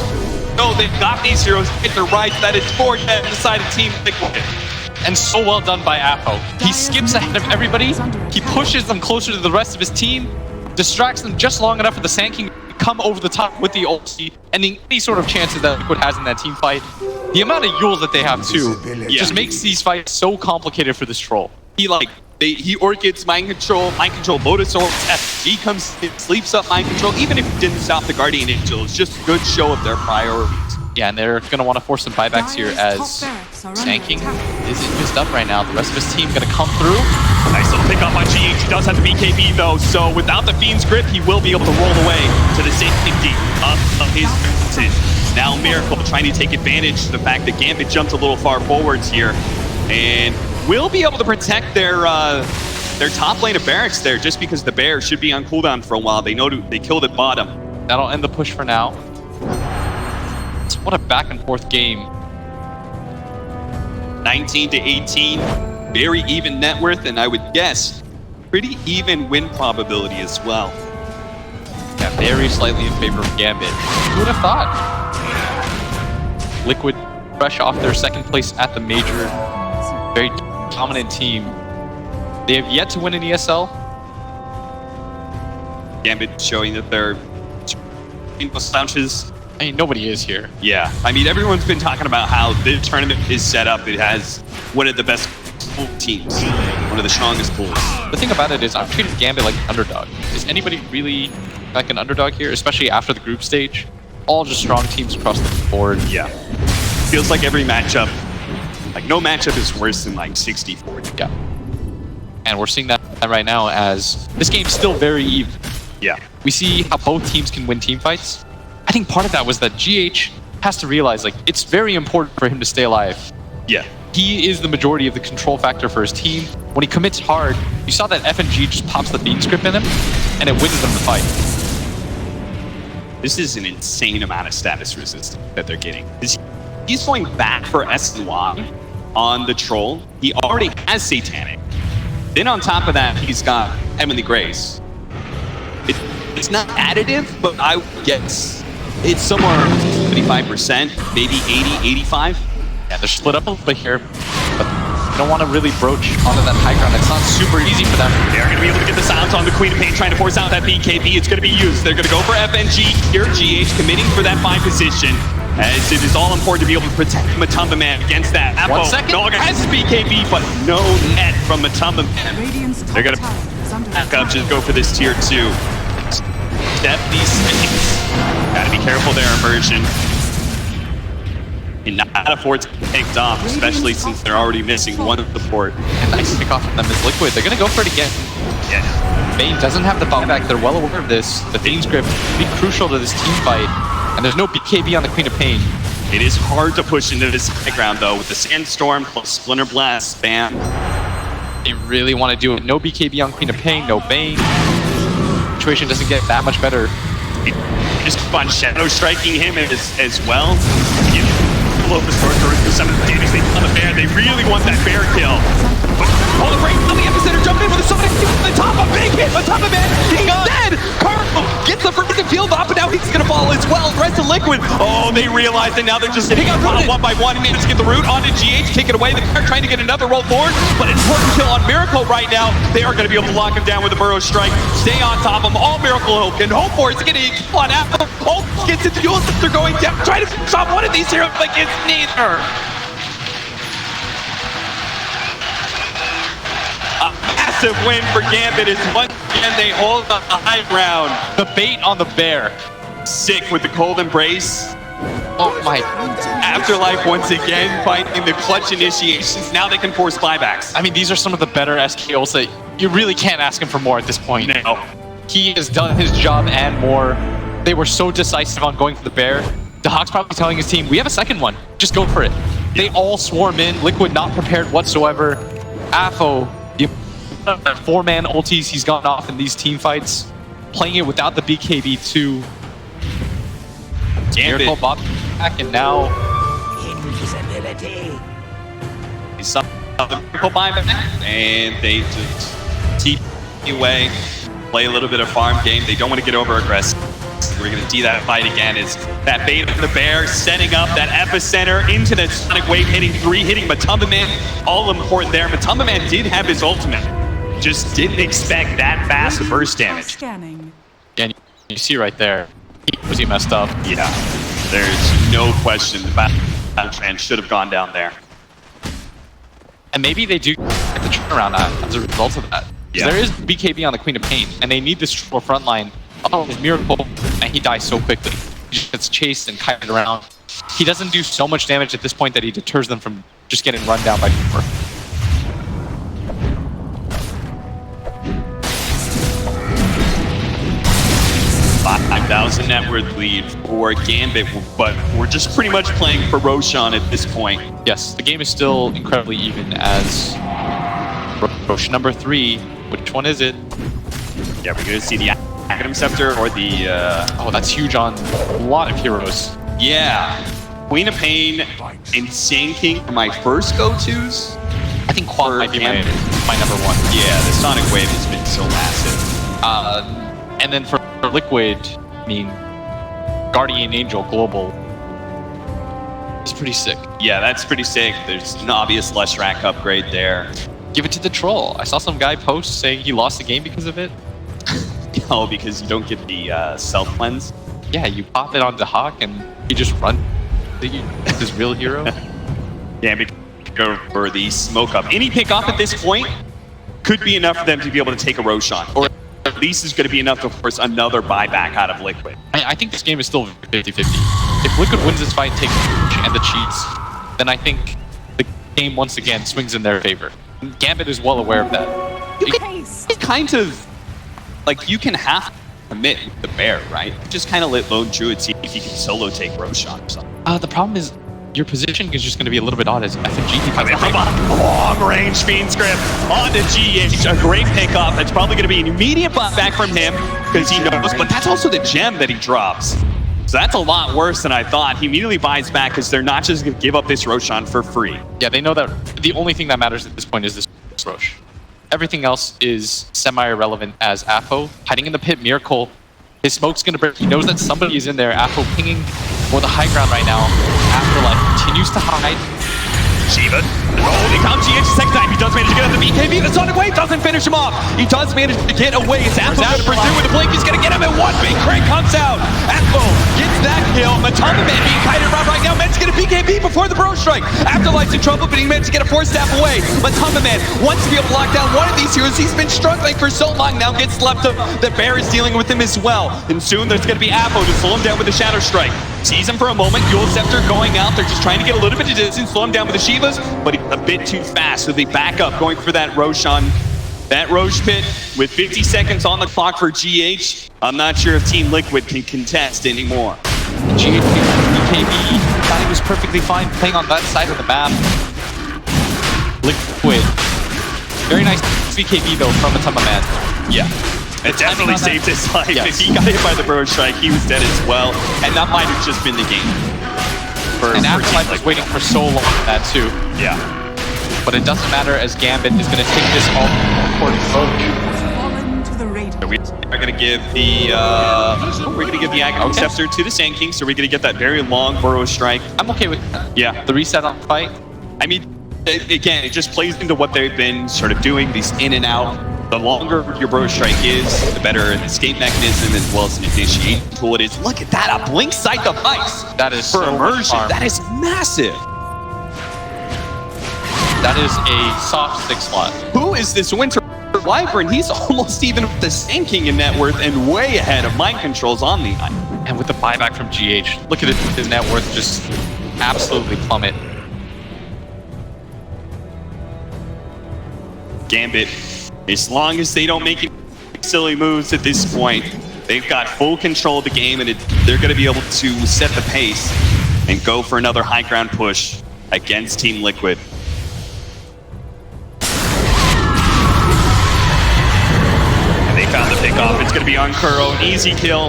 No, they've got these heroes hit their right. That is 4 dead inside of Team Liquid. And so well done by Apo. He skips ahead of everybody. He pushes them closer to the rest of his team, distracts them just long enough for the Sand King to come over the top with the ulti, ending any sort of chances that Liquid has in that team fight. The amount of Yule that they have too just makes these fights so complicated for this Troll. He Orchids Mind Control, Lotus Orb, FG comes in, sleeps up Mind Control. Even if he didn't stop the Guardian Angel, it's just a good show of their priorities. Yeah, and they're going to want to force some buybacks here as Sanking isn't used up right now. The rest of his team going to come through. Nice little pick up on GH. He does have the BKB though, so without the Fiend's Grip, he will be able to roll away to the safety of his defenses. Now Miracle trying to take advantage of the fact that Gambit jumped a little far forwards here, and will be able to protect their top lane of barracks there, just because the bear should be on cooldown for a while. They know they killed at bottom. That'll end the push for now. What a back and forth game. 19 to 18, very even net worth, and I would guess pretty even win probability as well. Yeah, very slightly in favor of Gambit. Who would have thought? Liquid fresh off their second place at the major. Very dominant team. They have yet to win an ESL. Gambit showing that they're slouches. I mean, nobody is here. Yeah, I mean, everyone's been talking about how the tournament is set up. It has one of the best pool teams, one of the strongest pools. The thing about it is I'm treating Gambit like an underdog. Is anybody really like an underdog here, especially after the group stage? all just strong teams across the board. Yeah. Feels like every matchup, like no matchup is worse than like 60-40. Yeah. And we're seeing that right now as this game's still very even. Yeah. We see how both teams can win team fights. I think part of that was that GH has to realize like it's very important for him to stay alive. Yeah. He is the majority of the control factor for his team. When he commits hard, you saw that FNG just pops the bean script in him, and it wins them the fight. This is an insane amount of status resistance that they're getting. He's going back for SNY on the troll. He already has Satanic. Then on top of that, he's got Heavenly Grace. It's not additive, but I would guess it's somewhere around 75%, maybe 80, 85. Yeah, they're split up a little bit here, but they don't want to really broach onto that high ground. It's not super easy for them. They're going to be able to get the silence on the Queen of Pain, trying to force out that BKB. It's going to be used. They're going to go for FNG here. GH committing for that 5 position, as it is all important to be able to protect Matumba Man against that. 1 second. No longer has his BKB, but no net from Matumba Man. Radiant's top They're going to tower is under back up, attack. just go for this tier 2. Step these settings. Gotta be careful there, Immersion. And not afford to get picked off, especially since they're already missing one of the port. And nice pick off from them is Liquid. They're going to go for it again. Yeah. Bane doesn't have the buyback. They're well aware of this. The Thane script will be crucial to this team fight, and there's no BKB on the Queen of Pain. It is hard to push into this high ground, though, with the Sandstorm plus Splinter Blast spam. They really want to do it. No BKB on Queen of Pain, no Bane. Situation doesn't get that much better. Just keep on shadow striking him as well. You blow the sorcerer for some of the damage they on the bear. They really want that bear kill. But hold the break on the epicenter, jump in with a sonic on the top, a big hit on top of man. He's dead. Carl gets the freaking field off, and now he's gonna fall as well. The rest of Liquid. Oh, they realize that now they're just hitting on one by one. Managed to get the root onto GH, take it away. They're trying to get another roll forward, but important kill on Miracle right now. They are gonna be able to lock him down with a Burrow Strike. Stay on top of him. All Miracle can hope for is getting a kill on Apple. All gets into duels. They're going down. Try to stop one of these heroes, but it's neither. A massive win for Gambit is once again they hold the high ground. The bait on the bear. Sick with the cold embrace. Oh my. Afterlife once again finding the clutch initiations. Now they can force buybacks. I mean, these are some of the better SKOs that you really can't ask him for more at this point. No. He has done his job and more. They were so decisive on going for the bear. The Hawk's probably telling his team, we have a second one. Just go for it. They all swarm in. Liquid not prepared whatsoever. Afo, the 4-man ultis he's gone off in these team fights. Playing it without the BKB too. Miracle Bob back, and now He's up the Miracle buyback, and they just keep away, play a little bit of farm game. They don't want to get over aggressive. We're going to see that fight again. It's that bait of the bear setting up that epicenter into that Sonic Wave, hitting 3, hitting Matumba Man. All important there. Matumba Man did have his ultimate. Just didn't expect that fast burst damage. Scanning. and you see right there, he messed up. Yeah, there's no question the battle trend should have gone down there. And maybe they do get the turnaround as a result of that. Yeah. There is BKB on the Queen of Pain, and they need this triple front line. Oh, his Miracle, and he dies so quickly. He just gets chased and kited around. He doesn't do so much damage at this point that he deters them from just getting run down by Cooper. 5,000 net worth lead for Gambit, but we're just pretty much playing for Roshan at this point. Yes, the game is still incredibly even as Roche number 3. Which one is it? Yeah, we're gonna see the Academ Scepter or the... Oh, that's huge on a lot of heroes. Yeah. Queen of Pain and Sand King are my first go-tos. I think Quad might be my number 1. Yeah, the Sonic Wave has been so massive. And then for Liquid, I mean, Guardian Angel Global is pretty sick. Yeah, that's pretty sick. There's an obvious Lush Rack upgrade there. Give it to the troll. I saw some guy post saying he lost the game because of it. Oh, because you don't get the self-cleanse? Yeah, you pop it onto Hawk and you just run his real hero. Gambit go for the smoke up. Any pick off at this point could be enough for them to be able to take a Roshan. Or at least is going to be enough to force another buyback out of Liquid. I think this game is still 50-50. If Liquid wins this fight, takes and the cheats, then I think the game once again swings in their favor. Gambit is well aware of that. You can kind of, like, you can have to commit with the bear, right? Just kind of let Lone Druid see if he can solo take Roshan or something. The problem is your position is just going to be a little bit odd as FNG. I mean, how about long-range Fiend Script onto GH? A great pickup. That's probably going to be an immediate back from him because he knows, but that's also the gem that he drops. So that's a lot worse than I thought. He immediately buys back because they're not just going to give up this Roshan for free. Yeah, they know that the only thing that matters at this point is this Rosh. Everything else is semi-irrelevant as Afo hiding in the pit. Miracle, his smoke's going to break. He knows that somebody is in there. Afo pinging for the high ground right now. Afterlife continues to hide. Shiva. Holding down GH a second time. He does manage to get out the BKB. The Sonic Wave doesn't finish him off. He does manage to get away. It's Apple going to pursue with the blink. He's going to get him, and one big crank comes out. Apple gets that kill. Matama Man being kited around right now. Managed to get a BKB before the Bro Strike. Afterlife's in trouble, but he managed to get a 4-step away. Matama Man wants to be able to lock down one of these heroes. He's been struggling for so long now. Gets left of the bear is dealing with him as well. And soon there's going to be Apple to slow him down with the Shadow Strike. Sees him for a moment. Dual Scepter going out. They're just trying to get a little bit of distance, slow him down with the Shivas, but he's a bit too fast, so they back up, going for that Roshan. That Roche pit with 50 seconds on the clock for GH. I'm not sure if Team Liquid can contest anymore. GH BKB thought he was perfectly fine playing on that side of the map. Liquid. Very nice BKB though from Matama Man. Yeah. It definitely saved his life. Yes. If he got hit by the Bro Strike, he was dead as well. And that might have just been the game. And Afterlife was waiting for so long for that too. Yeah. But it doesn't matter as Gambit is going to take this all court approach. Fallen to the radiant. We are going to give the Aggro Scepter to the Sand King, so we're going to get that very long Burrow Strike. I'm okay with that. Yeah. The reset on the fight. I mean, again, it just plays into what they've been sort of doing, these in and out. The longer your Burrow Strike is, the better an escape mechanism as well as an initiation tool it is. Look at that, a Blink Sight device. That is for so immersion. much That is massive. That is a soft 6 slot. Who is this Winter Wyvern? He's almost even with the Sand King in net worth and way ahead of Mind Control's Omni. And with the buyback from GH, look at his net worth just absolutely plummet. Gambit, as long as they don't make any silly moves at this point, they've got full control of the game, and they're going to be able to set the pace and go for another high ground push against Team Liquid. And they found the pickoff. It's going to be on Kuro, an easy kill.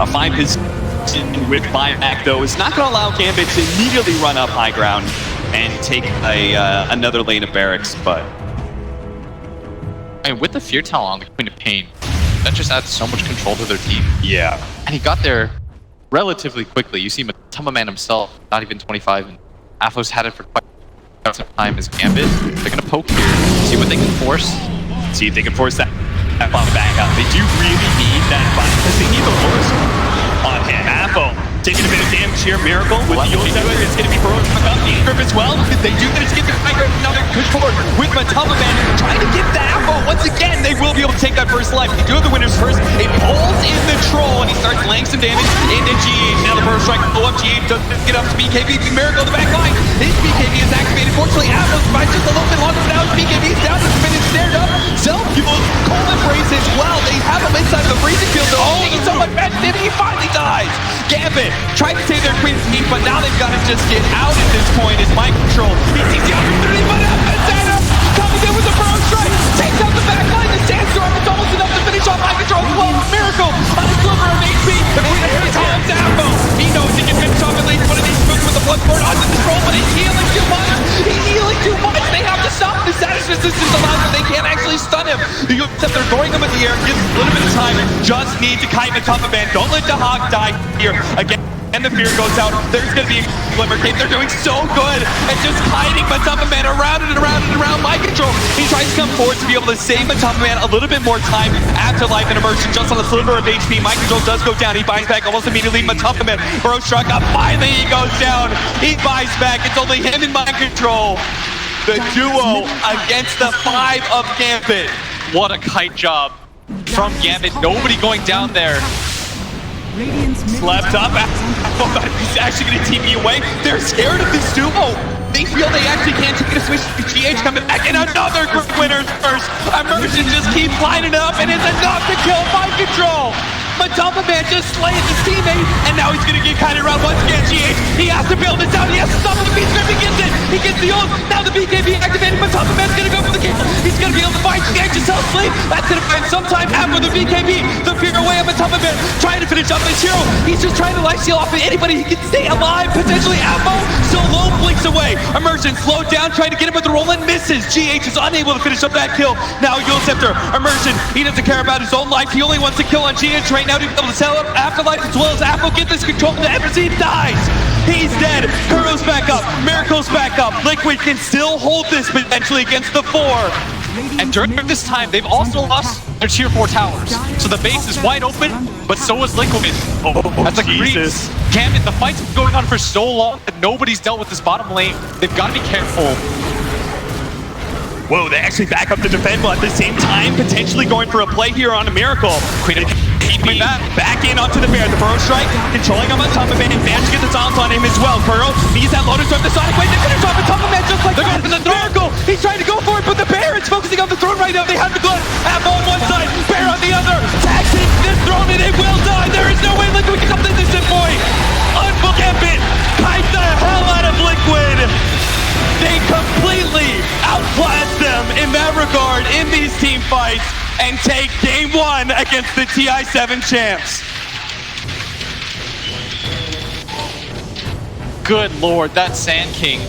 A 5 position with buyback, though, is not going to allow Gambit to immediately run up high ground and take another lane of barracks, but I mean, with the Fear Talent on the Queen of Pain, that just adds so much control to their team. yeah. And he got there relatively quickly. You see Matama Man himself, not even 25, and Afo's had it for quite some time as Gambit. They're going to poke here, see what they can force. See if they can force that bomb back out. They do really need that fight because they need the lowest on him. Afo taking a bit of damage here. Miracle with the Dual Scepter. It's going to be Baroque up the grip as well. They do manage to get the Tiger another push forward with Matama Man trying to get the Afo. Once again, they will be able to take that first life. They do have the winners first. It pulls in the Troll and he starts laying some damage into GH. Now the first strike will go up. GH doesn't get up to BKB. Miracle in the back line. His BKB is activated. Fortunately, Afo survives just a little bit longer, but now his BKB is down. He's been snared up. Self-fueled. Cold Embrace as well. They have him inside of the freezing field. Oh, he's so much bad. He finally dies. Gambit tried to save their Queen's team, but now they've got to just get out at this point as Mind Control. He sees the opportunity, but Santa coming in with the Burrow Strike. Takes out the back line. The Sandstorm. It's almost enough to finish off Mind Control as well. Miracle on a sliver of HP. The Queen of Pain holds Apple. He knows he can finish off at least one of these moves with the Bloodsport onto the Troll, but he's healing too much. He's healing too much. They have to stop the status resistance allowed, but they can't actually stun him. Except they're throwing him in the air. Gives a little bit of time. Just need to kite Matama Man. Don't let the Hawk die here again. And the fear goes out. There's going to be a glimmer cape. They're doing so good and just hiding Matama Man around and around and around. Mind Control. He tries to come forward to be able to save Matama Man a little bit more time. Afterlife and Immersion just on a sliver of HP. Mind Control does go down. He buys back almost immediately. Matama Man, Burrow struck up. Finally, he goes down. He buys back. It's only him and Mind Control. The duo against the 5 of Gambit. What a kite job from Gambit. Nobody going down there. Radiant's middle Left up. tower He's actually going to TP away. They're scared of this duo. They feel they actually can't take it a switch. GH coming back in another group winners first. Immersion just keeps lining up and it's enough to kill Mind Control. Matumba Man just slayed his teammate and now he's going to get kited around once again. GH, he has to build this out. He has to stop the beast grip. He gets it. He gets the ult. Now the BKB activated. Matumba Man's going to go for the kill. He's going to be able to find GH to self-sleep. That's going to find some time after the BKB. The fear away of Matumba Man trying to finish up this hero. He's just trying to life steal off of anybody he can stay alive. Potentially Ammo. So low blinks away. Immersion slowed down, trying to get him with the roll and misses. GH is unable to finish up that kill. Now Yule Scepter, Immersion, he doesn't care about his own life. He only wants to kill on GH right now to be able to sell up Afterlife as well as Apple. Get this control of the Embassy, dies. He's dead. Kuro's back up. Miracle's back up. Liquid can still hold this potentially against the 4. And during this time, they've also lost their tier 4 towers. So the base is wide open, but so is Liquid. That's a Jesus. Gambit, the fight's been going on for so long that nobody's dealt with this bottom lane. They've got to be careful. Whoa, they actually back up to defend, but at the same time, potentially going for a play here on a Miracle. Queen TP back in onto the Bear. The Burrow Strike, controlling him on top of it, and managed to get the silence on him as well. Kuro needs that Lotus from the Sonic Wave. They finish off on top of man just like They're that. going for the throne. Miracle, he's trying to go for it, but the Bear is focusing on the throne right now. They have the Glut. Apple on one side, Bear on the other. Taxing this throne, and it will die. There is no way Liquid can complete this point. Gambit, kite the hell out of Liquid. They completely outclassed them in that regard in these team fights and take game 1 against the TI7 champs. Good lord, that Sand King.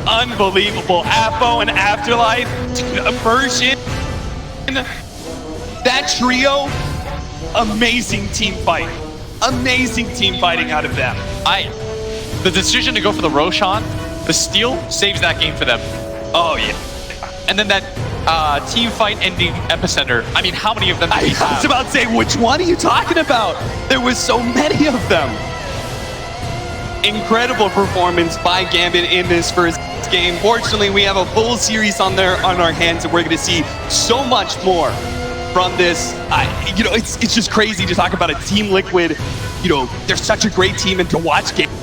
Unbelievable. Apo and Afterlife, Immersion. That trio, amazing team fight. Amazing team fighting out of them. The decision to go for the Roshan, the steal saves that game for them. Oh, yeah. And then that team fight ending epicenter. I mean, how many of them do we I was have? about to say, which one are you talking about? There was so many of them. Incredible performance by Gambit in this first game. Fortunately, we have a full series on our hands, and we're going to see so much more from this. It's just crazy to talk about a Team Liquid. They're such a great team, and to watch Gambit